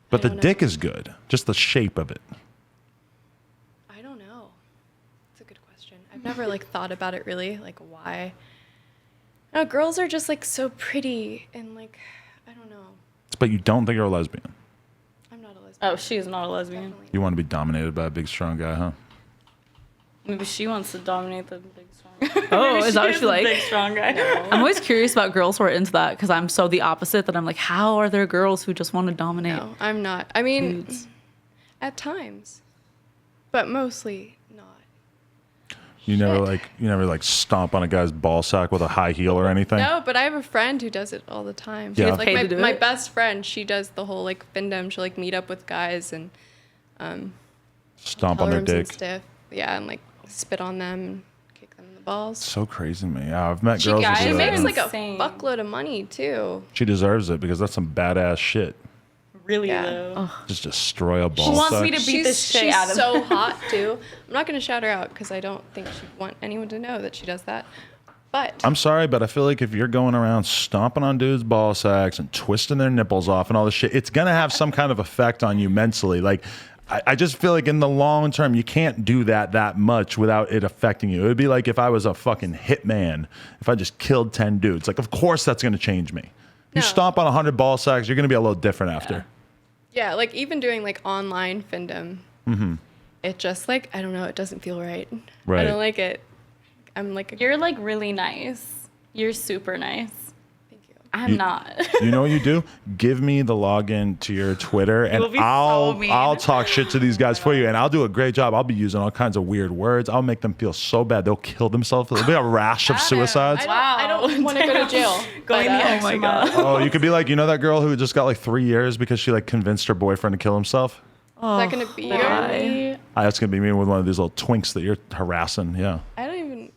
But the don't know. dick is good. Just the shape of it. I don't know. It's a good question. I've never like thought about it really, like why. No, girls are just like so pretty and like I don't know. But you don't think you're a lesbian. I'm not a lesbian. Oh, she's not a lesbian. Definitely You want to be dominated by a big, strong guy, huh? Maybe she wants to dominate the big strong guy. Oh, Maybe is that what is she the like? Big strong guy. I'm always curious about girls who are into that because I'm so the opposite that I'm like, how are there girls who just want to dominate? No, I'm not. I mean, dudes? at times, but mostly not. You never Shit. you never like stomp on a guy's ball sack with a high heel or anything. No, but I have a friend who does it all the time. Yeah. She's like Paid my, to do my it? best friend. She does the whole like findom. She'll like meet up with guys and Stomp color on their them some dick. stiff. Yeah, and like spit on them and kick them in the balls. So crazy to me. Yeah, I've met She girls who guys do She that. makes and like a Insane. fuckload of money too. She deserves it because that's some badass shit. Really Yeah. though. Just destroy a ball She wants sack. me to beat the shit she's out of so her. hot too. I'm not gonna shout her out because I don't think she'd want anyone to know that she does that. But I'm sorry, but I feel like if you're going around stomping on dudes' ball sacks and twisting their nipples off and all this shit, it's gonna have some kind of effect on you mentally. Like, I just feel like in the long term, you can't do that much without it affecting you. It would be like if I was a fucking hitman, if I just killed 10 dudes. Like, of course that's gonna change me. You No. stomp on 100 ball sacks, you're gonna be a little different after. yeah, like even doing like online findom, it just like I don't know. It doesn't feel right. Right. I don't like it. I'm like You're like really nice. You're super nice. thank you. I'm not. You know what you do? Give me the login to your Twitter, and will be so I'll mean. talk shit to these guys for you, and I'll do a great job. I'll be using all kinds of weird words. I'll make them feel so bad they'll kill themselves. There'll be a rash of suicides. I don't want to go to jail. Going but, the extra mile. Oh, you could be like, you know that girl who just got like 3 years because she like convinced her boyfriend to kill himself? Is that gonna be your? Bye. That's gonna be me with one of these little twinks that you're harassing. Yeah. I don't even.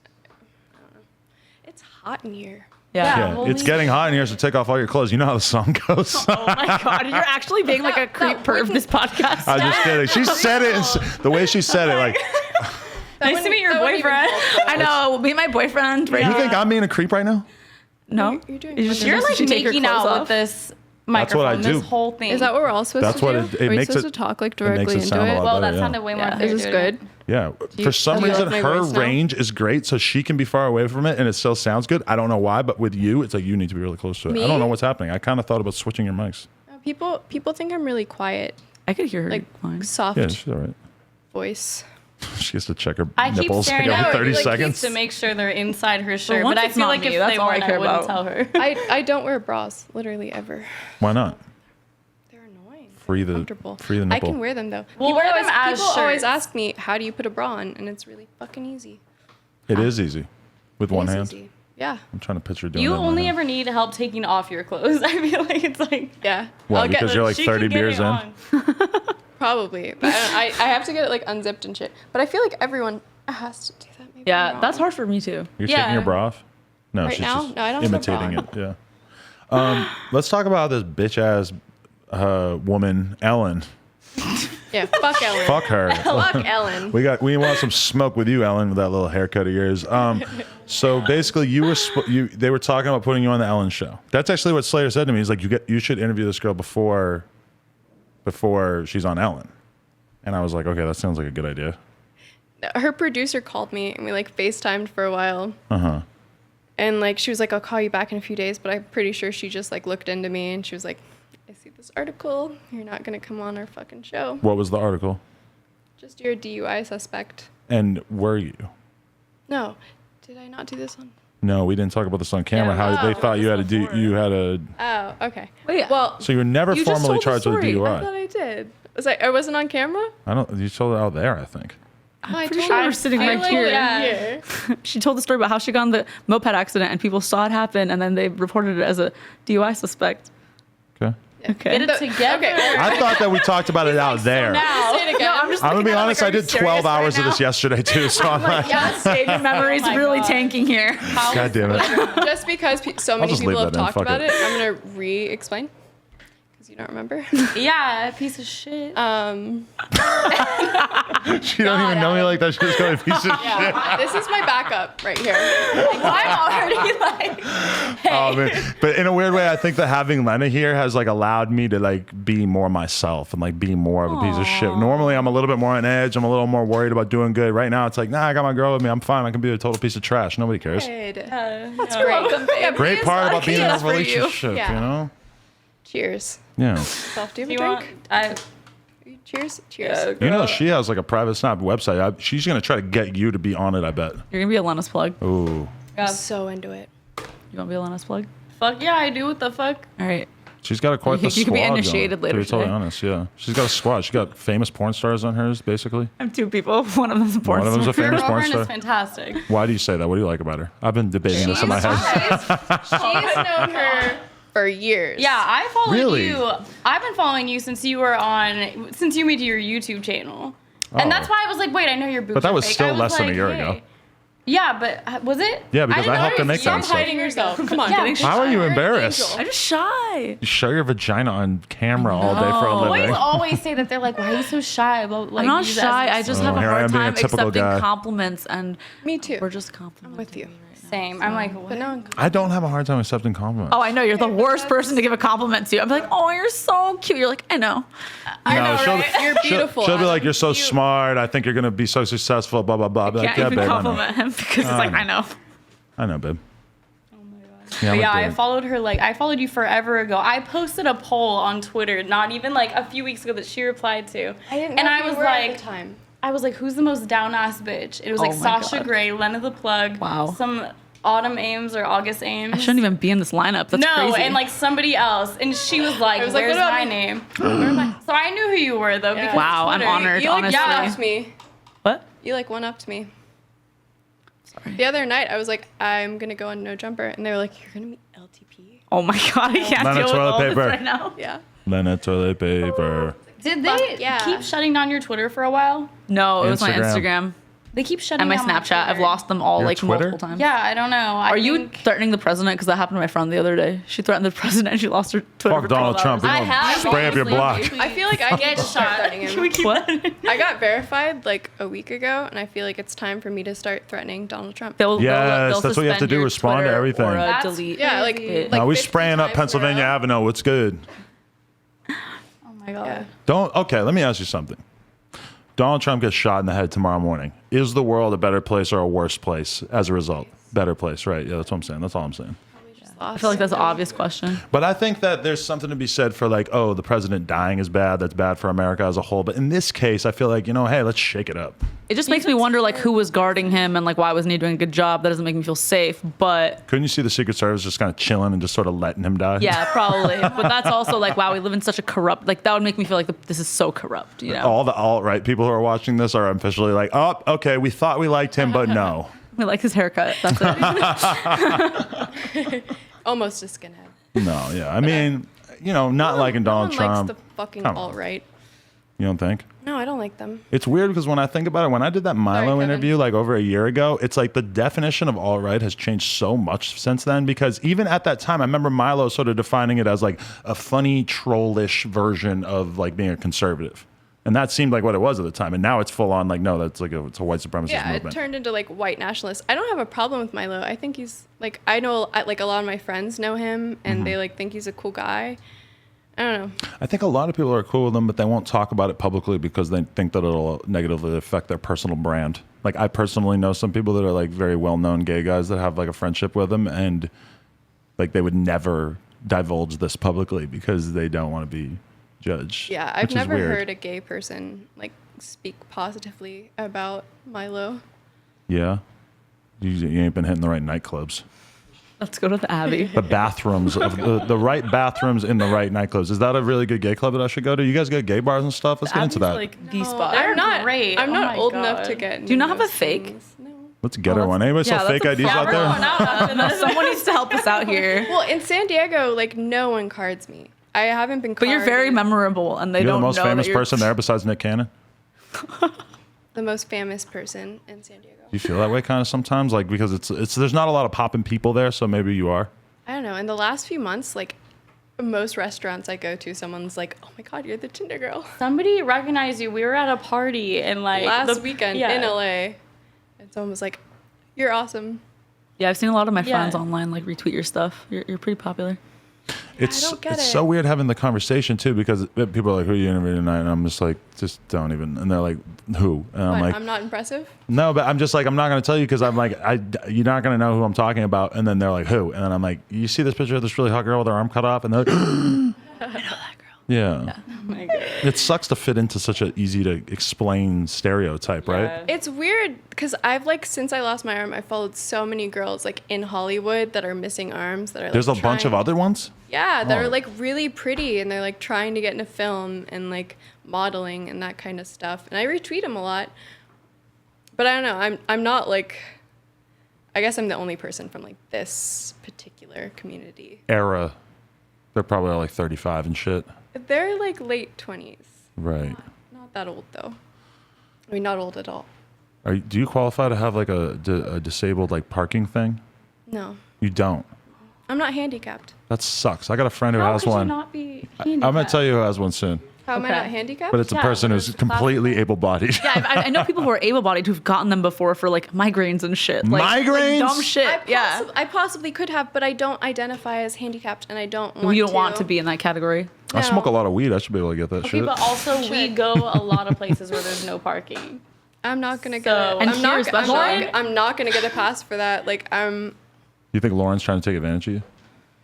hot in here. Yeah. Yeah, it's getting hot in here, so take off all your clothes. You know how the song goes. Oh my god, you're actually being like a creep perv this podcast. I'm just kidding. She said it, and the way she said it, like, Nice to meet your boyfriend. I know. Meet my boyfriend. Right you now. think I'm being a creep right now? No. You're doing You just- wonderful. You're like Did you take your making clothes out off? with this That's what I microphone. do. This whole thing. Is that what we're all supposed That's to what do? it Are we makes supposed it- to talk like it makes directly it into sound a it? lot Well, better, that yeah. sounded way more Yeah. clear. Is this doing good? it. Yeah. you- For some do you reason, like my her voice now? range is great, so she can be far away from it, and it still sounds good. I don't know why, but with you, it's like you need to be really close to it. I Me? don't know what's happening. I kind of thought about switching your mics. People think I'm really quiet, I could hear her like fine. soft Yeah, she's all right. voice. She has to check her I keep nipples like staring every at her 30 like, seconds. to make sure they're inside her shirt. once But I it's feel not like me, if that's they all I weren't, I care wouldn't about. tell her. I don't wear bras literally ever. Why not? They're annoying. Free the Comfortable. free the I nipple. can wear them though. We'll wear them as people always shirts. ask me, how do you put a bra on? And it's really fucking easy. It is easy with one It is hand. easy. Yeah. I'm trying to picture doing You that with only one hand. ever need help taking off your clothes. I feel like it's like Yeah. Why? I'll get Because you're like she 30 can get beers it in. on. probably. But I have to get it like unzipped and shit. But I feel like everyone has to do that. Maybe I'm Yeah, wrong. that's hard for me too. You're Yeah. taking your bra off? No, Right she's now? just No, I don't have a bra imitating it. Yeah. Let's talk about this bitch ass woman, Ellen. Yeah. Fuck Ellen. Fuck her. Fuck Ellen. We want some smoke with you, Ellen, with that little haircut of yours. So basically, they were talking about putting you on the Ellen show. That's actually what Slayer said to me. He's like, you should interview this girl before she's on Ellen. And I was like, okay, that sounds like a good idea. Her producer called me and we like FaceTimed for a while. And like she was like, I'll call you back in a few days, but I'm pretty sure she just like looked into me and she was like, I see this article. You're not gonna come on our fucking show. What was the article? Just you're a DUI suspect. And were you? No. Did I not do this on? No, we didn't talk about this on camera. Yeah, How they wow. thought you had to do. You had a. Oh, okay. Wait, Well, So you were never You just formally told the charged with a story. I thought DUI. I did. I wasn't on camera? I don't. You told it out there. I think. I'm pretty sure we were sitting right here. Yeah. She told the story about how she got in the moped accident and people saw it happen and then they reported it as a DUI suspect. Okay. Okay. Get it together. Okay. I thought that we talked about it out there. Now. Say it again. I'm just I'm gonna looking be at it honest. like, I are you did serious 12 hours right of this now? yesterday too. So I'm like, Yeah, saving memories Oh my really God. tanking here. God damn it. Just because so many just people leave have that in. talked Fuck about it. it, I'm gonna re-explain because you don't remember. Yeah, piece of shit. She don't even know me like that. She just got a piece of shit. Yeah, this is my backup right here. I'm already like, Oh, man. But in a weird way, I think that having Lena here has like allowed me to like be more myself and like be more of a piece of shit. Normally, I'm a little bit more on edge. I'm a little more worried about doing good. Right now, it's like, nah, I got my girl with me. I'm fine. I can be a total piece of trash. Nobody cares. That's great. Great part about being in a That's for you. relationship, Yeah. you know? Cheers. Yeah. Self, do you you have a want? drink? Cheers. Cheers. You know, she has like a private Snap website. She's going to try to get you to be on it, I bet. You're gonna be Alana's plug. Ooh. Yeah. So into it. You want to be Alana's plug? Fuck yeah, I do. What the fuck? All right. She's got quite the You squad can be going, initiated later to be totally today. honest, yeah. She's got a squad. She's got famous porn stars on hers, basically. I have two people. One of them's a porn One of them's a star. Your famous porn girlfriend is star. fantastic. Why do you say that? What do you like about her? I've been debating this in my head. She's known her for years. Yeah, I followed Really? you. I've been following you since you made your YouTube channel. And that's why I was like, wait, I know your boobs. But that are was fake. still I was less than a like, year hey. ago. Yeah, but was it? Yeah, because I didn't helped her know. make Stop that stuff. hiding yourself. Come on. Yeah, Why are you You're an embarrassed? angel. I'm just shy. You show your vagina on camera all day for a Boys living. always say that. They're like, why are you so shy about like I'm not these shy. I as just Oh, have a here I hard am being a time typical accepting guy. compliments, and Me too. we're just complimenting. with you. same. I'm like, what? But no one. I don't have a hard time accepting compliments. Oh, I know you're the worst person to give a compliment to. I'm like, oh, you're so cute. You're like, I know. I know, she'll, right? You're beautiful. She'll be like, you're so You- smart. I think you're going to be so successful, blah, blah, blah. I'll be like, Can't yeah, even babe, I know. compliment him because it's like, I know. I know, babe. Oh my god. Yeah, I'm But yeah, a I dude. followed her I followed you forever ago. I posted a poll on Twitter, not even like a few weeks ago, that she replied to. I didn't know and who I you was were at like, the time. I was like, who's the most down ass bitch? It was like Oh my Sasha God. Grey, Lena the Plug, Wow. some Autumn Ames or August Ames. I shouldn't even be in this lineup. That's no, crazy. and like somebody else, and she was like, I was like, "Where's what about my me? name?" Where am I? So I knew who you were though. Yeah. Because Wow, I'm Twitter. honored. You like honestly. one-upped me. What? You like one-upped me. The other night, I was like, I'm gonna go on No Jumper, and they were like, you're gonna meet LTP. Oh my God, I can't Lena deal with toilet all paper. this right now. Yeah. Lena toilet paper. Did Fuck they yeah. keep shutting down your Twitter for a while? No, it was my Instagram. Instagram. They keep shutting and my down Snapchat. I've Twitter. lost them all Your like Twitter? multiple times. Yeah, I don't know. Are you threatening the president? Because that happened to my friend the other day. She threatened the president and she lost her Twitter. Fuck for Donald 12 Trump. hours. We I gonna have spray up your block. I feel like I Get can start shot. threatening Can we him. keep What? that? I got verified like a week ago, and I feel like it's time for me to start threatening Donald Trump. Yes, that's what you have to suspend do, your respond to Twitter everything. Or, That's delete. Yeah, like, crazy. like Now we 50 spraying up times in a Pennsylvania row. Avenue. What's good? Oh my god. Yeah. Don't. Okay, let me ask you something. Donald Trump gets shot in the head tomorrow morning. Is the world a better place or a worse place as a result? Better place, right? Yeah, that's what I'm saying. That's all I'm saying. I feel like that's an obvious question. But I think that there's something to be said for like, oh, the president dying is bad. That's bad for America as a whole. But in this case, I feel like, hey, let's shake it up. It just makes me wonder like who was guarding him and like why wasn't he doing a good job? That doesn't make me feel safe. But Couldn't you see the Secret Service just kind of chilling and just sort of letting him die? yeah, probably. But that's also like, wow, we live in such a corrupt. Like that would make me feel like this is so corrupt. All the alt-right people who are watching this are officially like, oh, okay, we thought we liked him, but no. We like his haircut. That's it. Almost a skinhead. No, yeah. I mean, not liking Donald no one Trump. likes the fucking Come on. alt-right. You don't think? No, I don't like them. It's weird because when I think about it, when I did that Milo Kevin. interview like over a year ago, it's like the definition of alt-right has changed so much since then, because even at that time, I remember Milo sort of defining it as like a funny, trollish version of like being a conservative. And that seemed like what it was at the time. And now it's full on like, no, that's like it's a white supremacist Yeah, movement. it turned into like white nationalists. I don't have a problem with Milo. I think he's like, I know like a lot of my friends know him and they like think he's a cool guy. I don't know. I think a lot of people are cool with him, but they won't talk about it publicly because they think that it'll negatively affect their personal brand. Like I personally know some people that are like very well-known gay guys that have like a friendship with him, and like they would never divulge this publicly because they don't want to be judged. Yeah, I've which is never weird. heard a gay person like speak positively about Milo. Yeah, you ain't been hitting the right nightclubs. Let's go to the Abbey. The bathrooms, of the right bathrooms in the right nightclubs. Is that a really good gay club that I should go to? You guys go to gay bars and stuff? Let's get into that. Like the spot. They're I'm not great. I'm Oh not my old enough to God. get. Do you not into have a those fake? things. No. Let's get her one. Anybody yeah, sell that's fake a IDs out problem. there? Someone needs to help us out here. Well, in San Diego, like no one cards me. I haven't been. But you're very carded. memorable, and they You're don't the most know famous that you're, person there besides Nick Cannon? The most famous person in San Diego. Do you feel that way kind of sometimes? Like, because it's there's not a lot of popping people there, so maybe you are. I don't know. In the last few months, like most restaurants I go to, someone's like, "Oh my God, you're the Tinder girl." Somebody recognized you. We were at a party and like Last weekend yeah. in LA, and someone was like, "You're awesome." Yeah, I've seen a lot of my Yeah. friends online like retweet your stuff. You're pretty popular. It's don't get it's it. so weird having the conversation too, because people are like, "Who are you interviewing tonight?" And I'm just like, "Just don't even." And they're like, "Who?" And I'm But like, I'm not impressive. "No," but I'm just like, I'm not going to tell you because I'm like, you're not going to know who I'm talking about. And then they're like, "Who?" And then I'm like, "You see this picture of this really hot girl with her arm cut off?" And they're like, I know that girl. "Yeah." Oh my God. It sucks to fit into such a easy to explain stereotype, right? Yeah. It's weird because I've like since I lost my arm, I followed so many girls like in Hollywood that are missing arms that are. There's like, a bunch of trying- other ones. Yeah, that Oh. are like really pretty and they're like trying to get into film and like modeling and that kind of stuff. And I retweet them a lot. But I don't know. I'm not like. I guess I'm the only person from like this particular community. Era. They're probably all like 35 and shit. They're like late 20s. Right. Not that old though. I mean, not old at all. Do you qualify to have like a disabled like parking thing? No, You don't. I'm not handicapped. That sucks. I got a friend who How has could one. you not be I'm gonna tell you who has one soon, How am I Okay. not handicapped? but it's a Yeah, person but who's it's completely classified. able-bodied. Yeah, I know people who are able-bodied who've gotten them before for like migraines and shit. Like, Migraines? Like dumb shit. Yeah. I possibly could have, but I don't identify as handicapped, and I don't want. You don't want to be in that category. I smoke a No. lot of weed. I should be able to get that Okay, shit. but also we go a lot of places where there's no parking. I'm not gonna get. So- it. And I'm here not. especially. I'm not gonna get a pass for that. Like I'm. You think Lauren's trying to take advantage of you?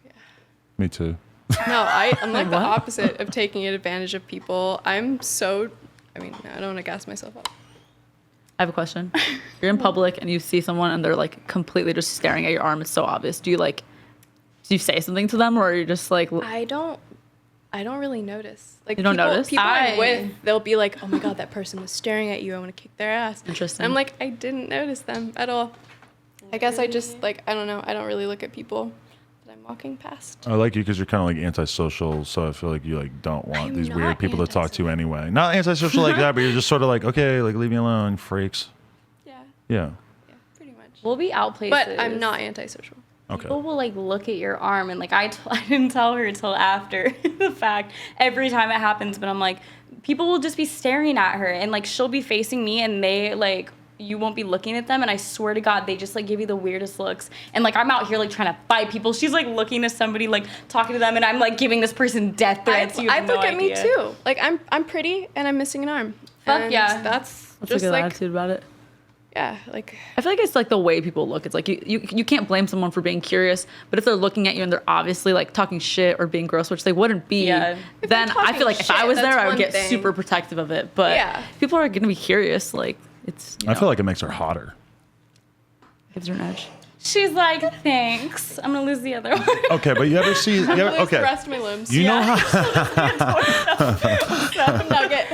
Yeah. Me too. No, I'm like the What? opposite of taking advantage of people. I'm so. I mean, I don't want to gas myself up. I have a question. You're in public and you see someone and they're like completely just staring at your arm. It's so obvious. Do you say something to them, or are you just like, I don't really notice. Like You don't people, notice? People I- I'm with, they'll be like, "Oh my God, that person was staring at you. I want to kick their ass." Interesting. And I'm like, I didn't notice them at all. I guess I just like I don't know. I don't really look at people that I'm walking past. I like you because you're kind of like antisocial, so I feel like you like don't want I'm these not weird people to talk to you anyway. Not antisocial like that, but you're just sort of like, okay, like leave me alone, freaks. Yeah. Yeah. Yeah, pretty much. We'll be out places. But I'm not antisocial. Okay. People will like look at your arm and like I didn't tell her until after the fact every time it happens, but I'm like, people will just be staring at her and like she'll be facing me and they like, you won't be looking at them and I swear to God, they just like give you the weirdest looks. And like I'm out here like trying to fight people. She's like looking at somebody, like talking to them and I'm like giving this person death threats. I look at me too. Like I'm pretty and I'm missing an arm. Fuck and yeah. That's That's just a good like attitude about it. yeah, like I feel like it's like the way people look. It's like you can't blame someone for being curious, but if they're looking at you and they're obviously like talking shit or being gross, which they wouldn't be, Yeah. If then they're I feel like talking if I was shit, there, that's I would one get thing. super protective of it. But Yeah. people are gonna be curious. Like it's. I feel like it makes her hotter. gives her an edge. She's like, thanks. I'm gonna lose the other one. Okay, but you ever see? You ever, lose the okay. rest of my limbs. You know how? Nugget.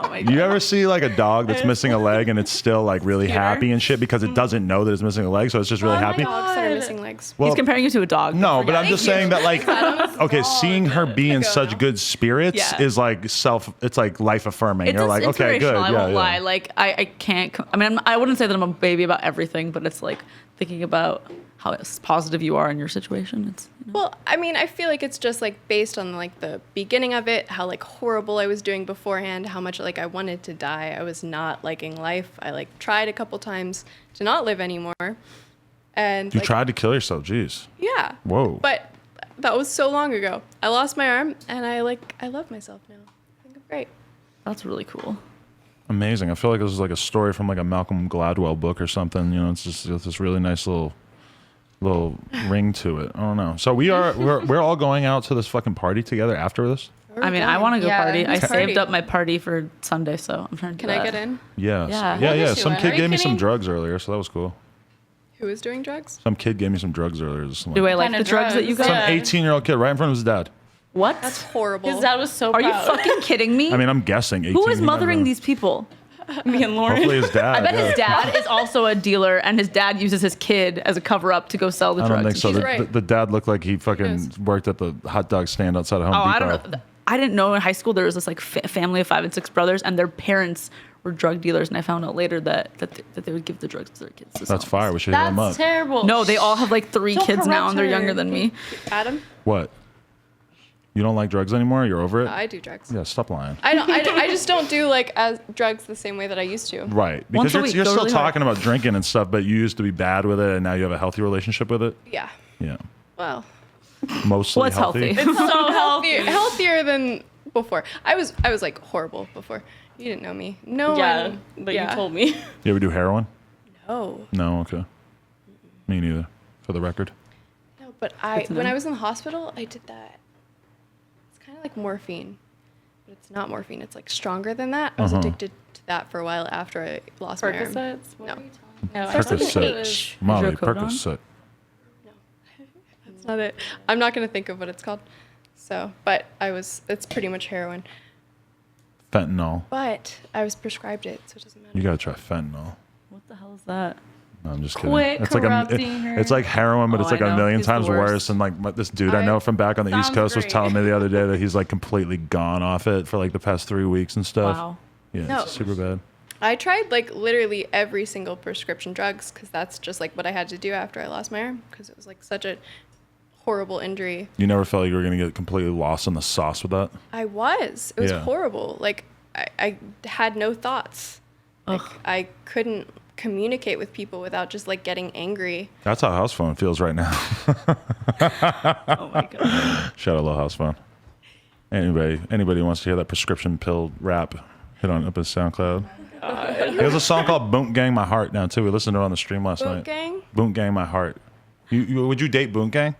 Oh my god. You ever see like a dog that's missing a leg and it's still like really happy and shit because it doesn't know that it's missing a leg, so it's just really Oh my happy? God. Dogs that are missing legs. Well, He's comparing you to a dog. no, but I'm Thank just you. saying that like, okay, seeing her be in go such now. good spirits Yeah. is like it's like life affirming. It's You're like, okay, good, inspirational. I won't yeah. lie. Like I can't. I mean, I wouldn't say that I'm a baby about everything, but it's like thinking about how positive you are in your situation. It's Well, I mean, I feel like it's just like based on like the beginning of it, how like horrible I was doing beforehand, how much like I wanted to die. I was not liking life. I like tried a couple times to not live anymore. And You like, tried to kill yourself, jeez. Yeah. Whoa. But that was so long ago. I lost my arm and I love myself now. I think I'm great. that's really cool. Amazing. I feel like this is like a story from like a Malcolm Gladwell book or something. You know, it's just it's this really nice little ring to it. I don't know. So we're all going out to this fucking party together after this. I mean, I want to go Yeah. party. I Whose saved party? up my party for Sunday, so I'm trying to. Can I get in? Yeah. Yeah. Yeah. What Yeah. is she Some with? kid Are you gave me some kidding? drugs earlier, so that was cool. Who is doing drugs? Some kid gave me some drugs earlier. Just like, Do I like Kinda the drugs that you drugs. got? some Yeah. 18-year-old kid right in front of his dad. What? That's horrible. His dad was so Are you proud. fucking kidding me? I mean, I'm guessing 18. Who is you never mothering know. these people? Me and Lauren. Hopefully his dad. I bet yeah. his dad is also a dealer, and his dad uses his kid as a cover up to go sell the I drugs. don't think so. He's The, right. the dad looked like he fucking knows? worked at the hot dog stand outside of Home Oh, Depot. I don't know. I didn't know in high school there was this like family of 5 and 6 brothers, and their parents were drug dealers, and I found out later that they would give the drugs to their kids. To That's sell. fire. We should hit him up. That's terrible. No, they all have like 3 Don't kids now, corrupt and they're her. younger than me. Adam? What? You don't like drugs anymore? You're over it? I do drugs. Yeah, stop lying. I just don't do like as drugs the same way that I used to. Right. Once Because a you're, week, you're go still really hard. talking about drinking and stuff, but you used to be bad with it, and now you have a healthy relationship with it? Yeah. Yeah. Well, Mostly What's healthy. healthy? It's so healthy. healthier than before. I was like horrible before. You didn't know me. No Yeah, one. but yeah. you told me. You ever do heroin? No. No? Okay. Me neither, for the record. No, but to when know. I was in the hospital, I did that. It's kind of like morphine, but it's not morphine. It's like stronger than that. I was addicted to that for a while after I lost my arm. Percocets? What No. are you talking about? Starts with an Percocet. H. Molly, Hydrocodone? Percocet. That's not it. I'm not gonna think of what it's called. So, but it's pretty much heroin. Fentanyl. But I was prescribed it, so it doesn't matter. You gotta try fentanyl. What the hell is that? No, I'm just kidding. Quit It's like corrupting her. it's like heroin, but Oh, it's like I a know. million He's the times worst. worse. And like this dude I know from back on the East Sounds Coast was great. telling me the other day that he's like completely gone off it for like the past 3 weeks and stuff. Wow. Yeah, No. it's super bad. I tried like literally every single prescription drugs because that's just like what I had to do after I lost my arm because it was like such a horrible injury. You never felt like you were gonna get completely lost in the sauce with that? I was. It was Yeah. horrible. Like I had no thoughts. Like I couldn't communicate with people without just like getting angry. That's how house phone feels right now. Oh my god. Shout out, Low House Phone. Anybody who wants to hear that prescription pill rap, hit on up his SoundCloud. There's a song called Boom Gang My Heart now too. We listened to it on the stream last Boot night. gang? Boom Gang My Heart. Would you date Boom Gang?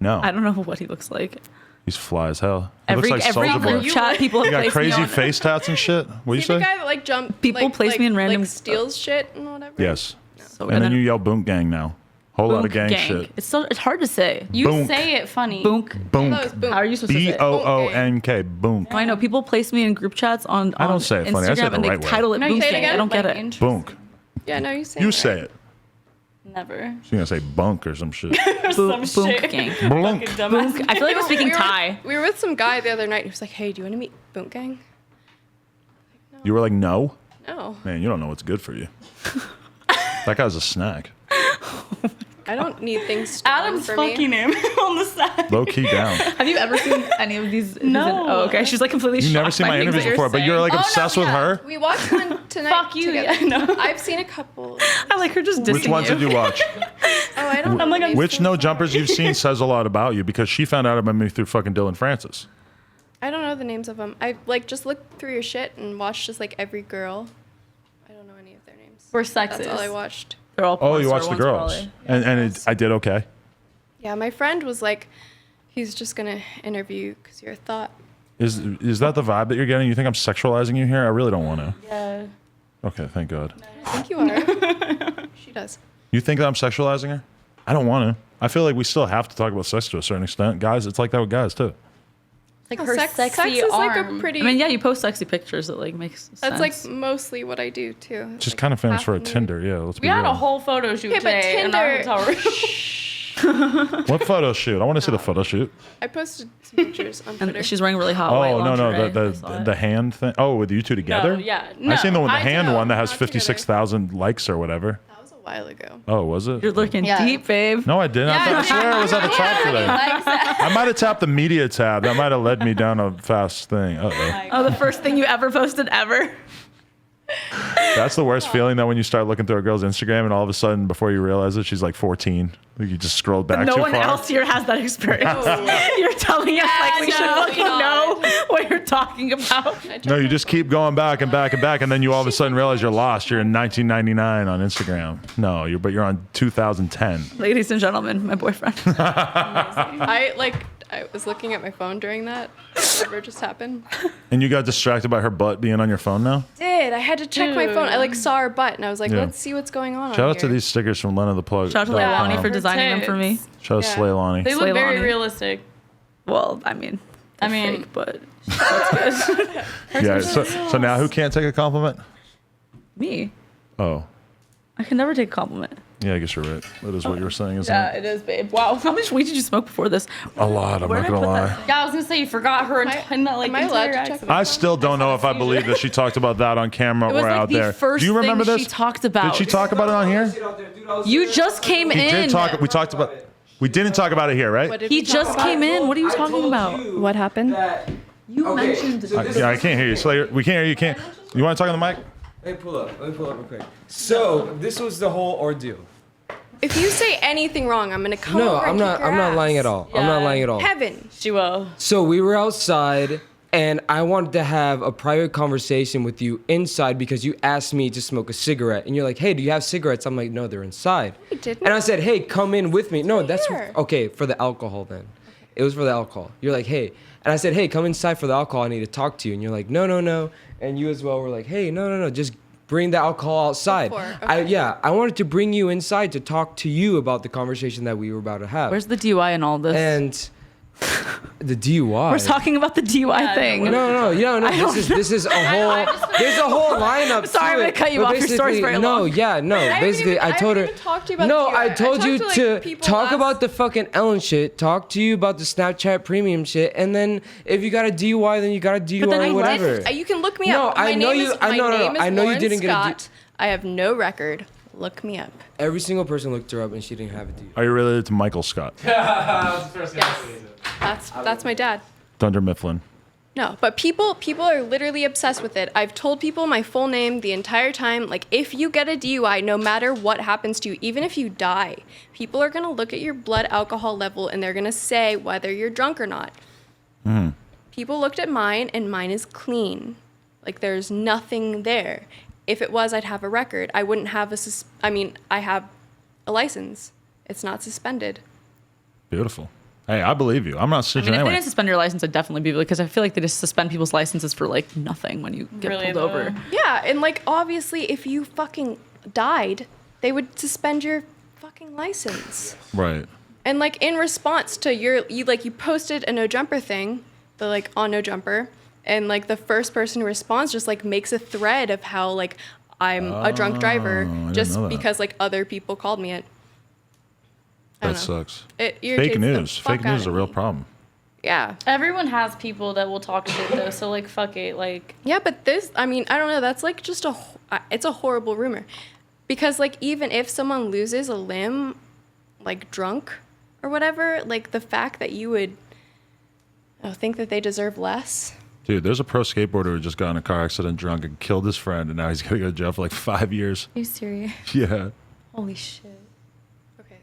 No. I don't know what he looks like. He's fly as hell. He Every looks like every Soulja group Boy. chat people You have got placed me crazy on. face tats and shit. What do you See the say? guy that like jump People like, place me in random- like steals shit and whatever? Yes. So, And then you yell Boom Gang now. Whole lot of gang, shit. It's hard to say. You Boonk. say it funny. Boonk. Boom. That was boom. How are you supposed to say it? BOONK. Boom. I know people place me in group chats on I don't say it funny. I say it Instagram the and they right way. title it No, you Boonk say it Gang. again? I don't get Like, it. interesting. Boonk. Yeah, no, you say You it say right. it. Never. She's gonna say bunk or some shit. Boonk, Some Boonk shit. Gang. Blunk. Fucking dumbass. Boonk. I feel like I'm speaking Thai. We were with some guy the other night. He was like, "Hey, do you want to meet Boot Gang?" You were like, no. No, Man, you don't know what's good for you. That guy's a snack. I don't need things stolen Adam's for fucking me. him on the side. Low key down. Have you ever seen any of these? No. Oh, okay. She's like completely You've shocked never seen by my things interviews that you're before, but you're like saying. obsessed with her. We watched one tonight. Fuck you, together. yeah, no. I've seen a couple. I like her just dissing Which ones did you watch? Oh, I don't know. I'm like, the I'm names. Which no jumpers you've seen says a lot about you because she found out about me through fucking Dylan Francis. I don't know the names of them. I like just looked through your shit and watched just like every girl. I don't know any of their names. We're sexist. That's all I watched. They're all Oh, porn you star watched the ones, girls, probably. and I did okay. Yeah, my friend was like, he's just gonna interview you because you're a thought. Is that the vibe that you're getting? You think I'm sexualizing you here? I really don't want to. Yeah. Okay, thank God. I think you are. She does. You think that I'm sexualizing her? I don't want to. I feel like we still have to talk about sex to a certain extent. Guys, it's like that with guys too. Like Oh, her sex sexy is like arm. a pretty. I mean, yeah, you post sexy pictures that like makes sense. That's like mostly what I do too. It's Just like kind of famous half for a nude. Tinder. Yeah, let's be We had real. a whole photo shoot Okay, but today in our Tinder- hotel room. What photo shoot? I want to see the photo shoot. I posted some pictures on Twitter. And she's wearing really hot Oh white no lingerie. I saw the it. the hand thing. Oh, with you two together? yeah. I seen the I hand know, one that has not together. 56,000 likes or whatever. That was a while ago. Oh, was it? You're looking Yeah. deep, babe. No, I didn't. I swear it was at the top today. Likes that. I might have tapped the media tab. That might have led me down a fast thing. Uh-oh. Oh, the first thing you ever posted ever. That's the worst feeling that when you start looking through a girl's Instagram and all of a sudden, before you realize it, she's like 14. You just scrolled back No too one far. else here has that experience. You're telling us like we should no, fucking God. know what you're talking about. No, you just keep going back and back and back, and then you all of a sudden realize you're lost. You're in 1999 on Instagram. No, you're on 2010. Ladies and gentlemen, my boyfriend. I was looking at my phone during that. Whatever just happened. And you got distracted by her butt being on your phone now? I had to check my phone. I like saw her butt and I was like, Yeah. let's see what's going on. Shout out to here. these stickers from Lena the Plug. Shout out to Leilani for designing them for me. Shout out to Yeah. Slaylani. They look very Slaylani. realistic. Well, I mean, I they're mean- fake, but Yeah. So now who can't take a compliment? me, Oh, I can never take a compliment. yeah. I guess you're right. That is what you were saying, isn't Yeah, it? it is, babe. Wow, how much weed did you smoke before this? A lot. I'm Where not did I gonna put lie. that? Yeah, I was gonna say you forgot her Am I allowed to check accent. I still don't know if I believe that she talked about that on camera It was or like out the there. first Do you remember thing this? she talked about. Did she talk about it on here? You just came He in. did talk. We talked about. We didn't talk about it here, right? What did He we talk just about? came in. What are you talking about? What happened? You mentioned Yeah, I can't hear you. Slayer, we can't hear you. Can't. You want to talk on the mic? Let me pull up real quick. So this was the whole ordeal. If you say anything wrong, I'm gonna come No, over I'm and not. kick your I'm not ass. lying at all. I'm not Yeah. lying at all. Heaven. She will. So we were outside, and I wanted to have a private conversation with you inside because you asked me to smoke a cigarette, and you're like, "Hey, do you have cigarettes?" I'm like, "No, they're inside." I didn't. And I said, "Hey, come in with me." No, that's here. okay for the alcohol then. It was for the alcohol. You're like, "Hey," and I said, "Hey, come inside for the alcohol. I need to talk to you." And you're like, "No, no, no." And you as well were like, "Hey, no, just bring the alcohol outside." Before, okay. I wanted to bring you inside to talk to you about the conversation that we were about to have. Where's the DUI in all this? And the DUI. We're talking about the DUI Yeah, thing. No. This is a whole. There's a whole lineup. Sorry, I'm to gonna it. cut you But off. Your story's basically- very no, long. yeah, no. Basically, I told her. haven't even talked to you about No, the DUI. I told talked you to, like, to people talk last- about the fucking Ellen shit. Talk to you about the Snapchat premium shit, and then if you got a DUI, then you got a DUI then or I whatever. didn't. You can look me No, up. I My know name you- Is, I my know, no, name is I know you Lauren didn't get a Scott. I have no record. Look me up. Every single person looked her up, and she didn't have a DUI. Are you related to Michael Scott? That's my dad. Dunder Mifflin. No, but people are literally obsessed with it. I've told people my full name the entire time. Like, if you get a DUI, no matter what happens to you, even if you die, people are gonna look at your blood alcohol level and they're gonna say whether you're drunk or not. People looked at mine, and mine is clean. Like, there's nothing there. If it was, I'd have a record. I wouldn't have I have a license. It's not suspended. Beautiful. Hey, I believe you. I'm not I snitching mean, if they anyway. didn't suspend your license, I'd definitely be because I feel like they just suspend people's licenses for like nothing when you get Really, pulled though? over. Yeah, and like obviously, if you fucking died, they would suspend your fucking license. Right. And like in response to you posted a no jumper thing, the like on no jumper, and like the first person who responds just like makes a thread of how like I'm a drunk driver didn't just know that. because like other people called me it. I That don't know. sucks. It irritates Fake the news. fuck Fake news out is a of real me. problem. Yeah. Everyone has people that will talk shit though, so like fuck it, like Yeah, but this, I mean, I don't know. That's like just it's a horrible rumor. Because like even if someone loses a limb, like drunk or whatever, like the fact that you would think that they deserve less. Dude, there's a pro skateboarder who just got in a car accident drunk and killed his friend, and now he's gonna go to jail for like 5 years. are you serious? Yeah. Holy shit. Okay,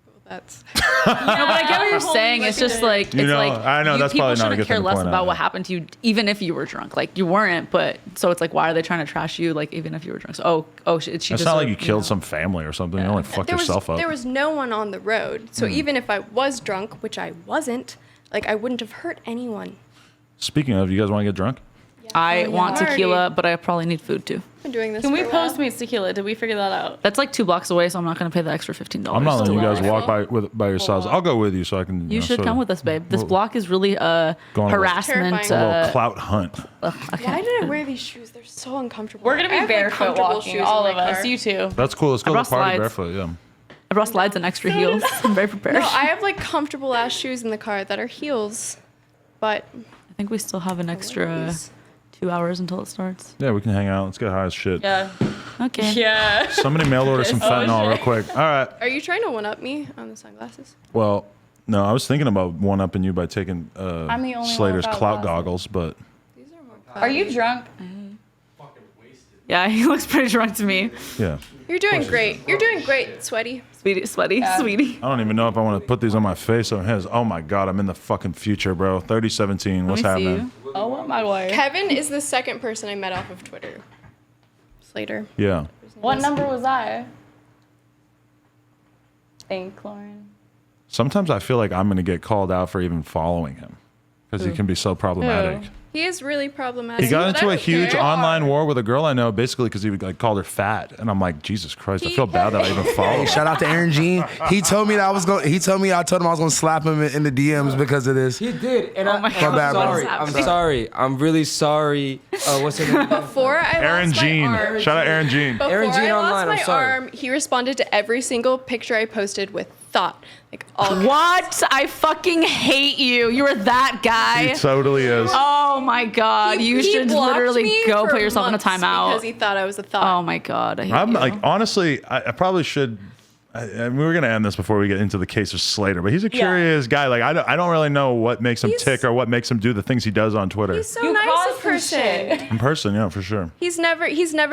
well, that's. No, but I get what you're Holy saying. It's just like You it's know, like I know, that's people probably not a shouldn't good care thing to less point about out. what happened to you, even if you were drunk. Like you weren't, but so it's like, why are they trying to trash you? Like even if you were drunk. So she It's deserved, not like you killed know. some family or something. You only fucked yourself up. There was no one on the road, so even if I was drunk, which I wasn't, like I wouldn't have hurt anyone. Speaking of, you guys want to get drunk? I want Already. tequila, but I probably need food too. I've been doing this. Can we for a while. Postmates tequila? Did we figure that out? That's like 2 blocks away, so I'm not gonna pay the extra $15. I'm not letting you guys Delightful. walk by yourselves. I'll go with you so I can. You should come with us, babe. This Well, block is really Go on a harassment. Terrifying. a little clout hunt. Okay. Why did I wear these shoes? They're so uncomfortable. We're gonna I be have, like, barefoot comfortable walking, shoes all in of my us. car. You too. That's cool. Let's go to brought the party slides. barefoot. Yeah. I brought slides and extra heels. I'm very prepared. No, I have like comfortable ass shoes in the car that are heels, but I think we still have an extra Hilarious. 2 hours until it starts. Yeah, we can hang out. Let's get high as shit. Yeah. Okay. Yeah. Somebody mail order some Oh, fentanyl shit. real quick. All right. Are you trying to one up me on the sunglasses? Well, no, I was thinking about one upping you by taking I'm the only one Slater's without clout glasses. goggles, but These are more. Are you drunk? Yeah, he looks pretty drunk to me. yeah. You're doing great. You're doing great, sweaty. Sweetie, sweaty, sweetie. I don't even know if I want to put these on my face or his. Oh my god, I'm in the fucking future, bro. 3017. What's Let me see happening? you. Oh my lord. Kevin is the second person I met off of Twitter. Slater. Yeah. What number was I? Thank Lauren. Sometimes I feel like I'm going to get called out for even following him because he can be so problematic. Who? He is really problematic. He got but into I a don't huge care. online war with a girl I know, basically because he like called her fat, and I'm like, Jesus Christ, I feel bad that I even followed. Hey, him. shout out to Aaron Jean. He told me that I was going. He told me I told him I was going to slap him in the DMs because of this. He did, and Oh my I'm God, what is sorry. I'm happening? sorry. I'm really sorry. What's her name? Before I Aaron lost my Jean. arm, Shout out Aaron Jean. before Aaron Jean I lost online, I'm my sorry. arm, he responded to every single picture I posted with thought. Like all What? I fucking hate you. You were that guy. He totally is. Oh my god. He- You he should blocked literally me go for put yourself in a months timeout. because he thought I was a thought. Oh my god. I hate I'm you. like, honestly, I probably should. I mean, we're gonna end this before we get into the case of Slater, but he's a curious guy. Like, I don't really know what makes him He's- tick or what makes him do the things he does on Twitter. He's so You nice caused a some person. shit. In person, yeah, for sure. He's never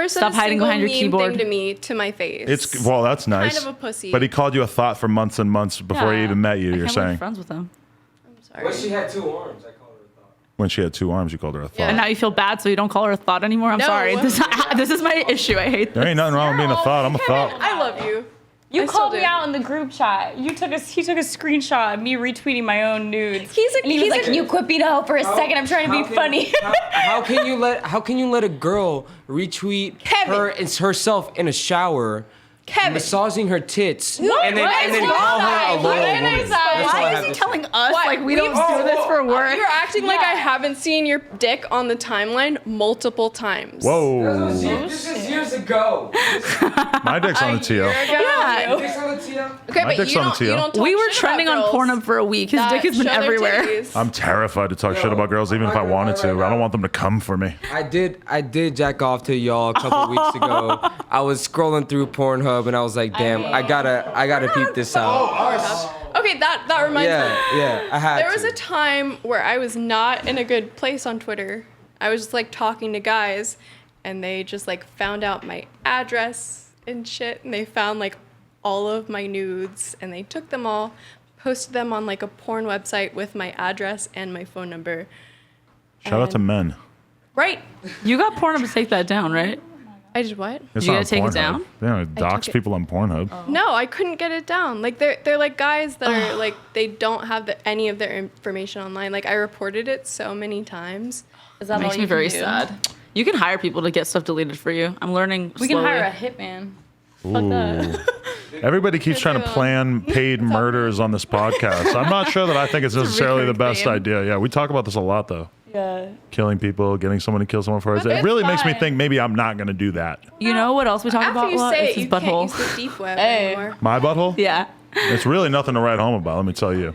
said Stop a hiding single behind your mean keyboard. thing to me to my face. It's well, that's nice. of a pussy. But he called you a thought for months and months before he Yeah. even met you. I You're can't believe saying you're friends with him. sorry. When she had 2 arms, I called her a thought. when she had 2 arms, you called her a thought. Yeah. And now you feel bad, so you don't call her a thought anymore. I'm No. sorry. This is my issue. I hate There this. ain't nothing wrong with being a thought. I'm a thought. I love you. You I still called me do. out in the group chat. He took a screenshot of me retweeting my own nudes. He's a- and he was he's like, a- "Can you quit me out for a second? I'm trying to be funny." How can you let a girl retweet Kevin. herself in a shower, Kevin. massaging her tits, What? and then What and is then wrong? call her a What loyal did I woman? say? That's all I Why have is he to say. telling us What? like we don't We've- do this for work? You're acting like I Yeah. haven't seen your dick on the timeline multiple times. Whoa. This is years ago. My dick's on the TL. Yeah. Dick's on the TL. Okay, My but dick's you on the don't, you TL. don't talk We were shit trending about on girls Pornhub for a week. His that dick has been show their everywhere. titties. I'm terrified to talk shit about girls, even if I wanted to. I don't want them to come for me. I did jack off to y'all a couple weeks ago. I was scrolling through Pornhub and I was like, damn, I gotta peep this out. Okay, that reminds me. Yeah, I had There was to. a time where I was not in a good place on Twitter. I was just like talking to guys, and they just like found out my address and shit, and they found like all of my nudes, and they took them all, posted them on like a porn website with my address and my phone number. Shout out to men. Right. You got Pornhub to take that down, right? I did what? It's You not gotta take it Pornhub. down? They don't dox took it. people on Pornhub. No, I couldn't get it down. Like they're like guys that are like they don't have any of their information online. Like I reported it so many times. Is that Makes all me you very can do? sad. You can hire people to get stuff deleted for you. I'm learning We can slowly. hire a hitman. Fuck that. Everybody keeps trying to plan paid murders on this podcast. I'm not sure that I think it's necessarily the recurring best theme. idea. Yeah, we talk about this a lot, though. Yeah. Killing people, getting someone to kill someone for us. It It's really makes me fine. think maybe I'm not going to do that. You know what else we talk After about a you lot? say It's it, his you can't butthole. use the deep web Hey. anymore. My butthole? Yeah. It's really nothing to write home about, let me tell you.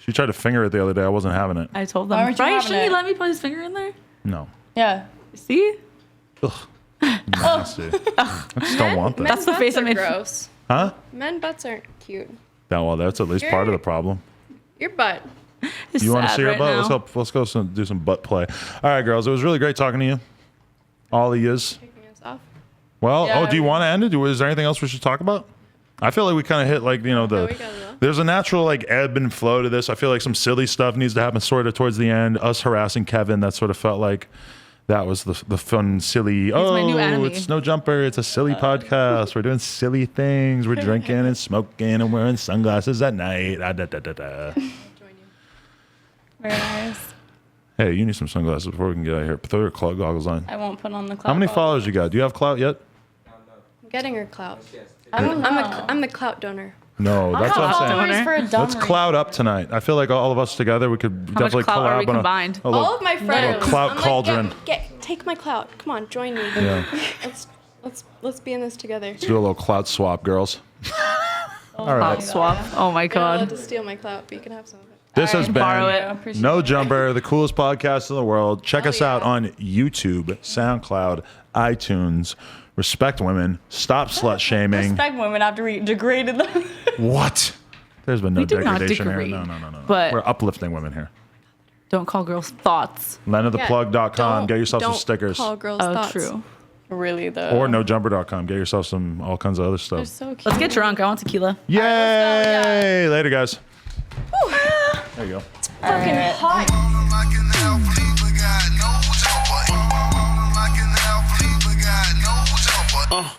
He tried to finger it the other day. I wasn't having it. I told Why them. weren't you Right? having Shouldn't he it? let me put his finger in there? No. Yeah. See? Ugh. Nasty. I just don't want that. That's the face I I made. Gross. Huh? Men butts aren't cute. Yeah, well, that's at least part of the problem. Your butt. It's You want to sad see your right butt? now. Let's go do some butt play. All right, girls. It was really great talking to you. All of yous. Taking us off. Well, Yeah. do you want to end it? Is there anything else we should talk about? I feel like we kind of hit like, we got it all. there's a natural like ebb and flow to this. I feel like some silly stuff needs to happen sort of towards the end. Us harassing Kevin, that sort of felt like that was the fun, silly. my new enemy. It's No Jumper. It's a silly podcast. We're doing silly things. We're drinking and smoking and wearing sunglasses at night. Ah, da, da, da, da. Join you. Very nice. Hey, you need some sunglasses before we can get out of here. Throw your goggles on. I won't put on the cloud. How many ball. followers you got? Do you have clout yet? I'm getting her clout. I don't know. I'm the clout donor. No, that's what I'm saying. Followers for a dumb Let's cloud up tonight. I feel like all of us together, we could How much definitely clout are we collab on combined? a little, All of my friends. clout I'm cauldron. Take my clout. Come on, join me. Yeah. Let's be in this together. Let's do a little clout swap, girls. All right. Clout swap. Oh my You're not allowed god. to steal my clout, but you can have some of it. This has Borrow been it. Appreciate No it. Jumper, the coolest podcast in the world. Check us out yeah. on YouTube, SoundCloud, iTunes. Respect women. Stop slut shaming. Respect women after we degraded them. What? There's been no We did not degradation here. degrade, No. but- We're uplifting women here. Don't call girls thoughts. LenaThePlug.com. Get yourself some Don't stickers. Call girls Oh, thoughts. true. Really though. Or NoJumper.com. Get yourself some all kinds of other They're stuff. so cute. Let's get drunk. I want tequila. Yay! Later, guys. There you go. Fucking hot. I can help believe we got no jumper. I can help believe we got no jumper.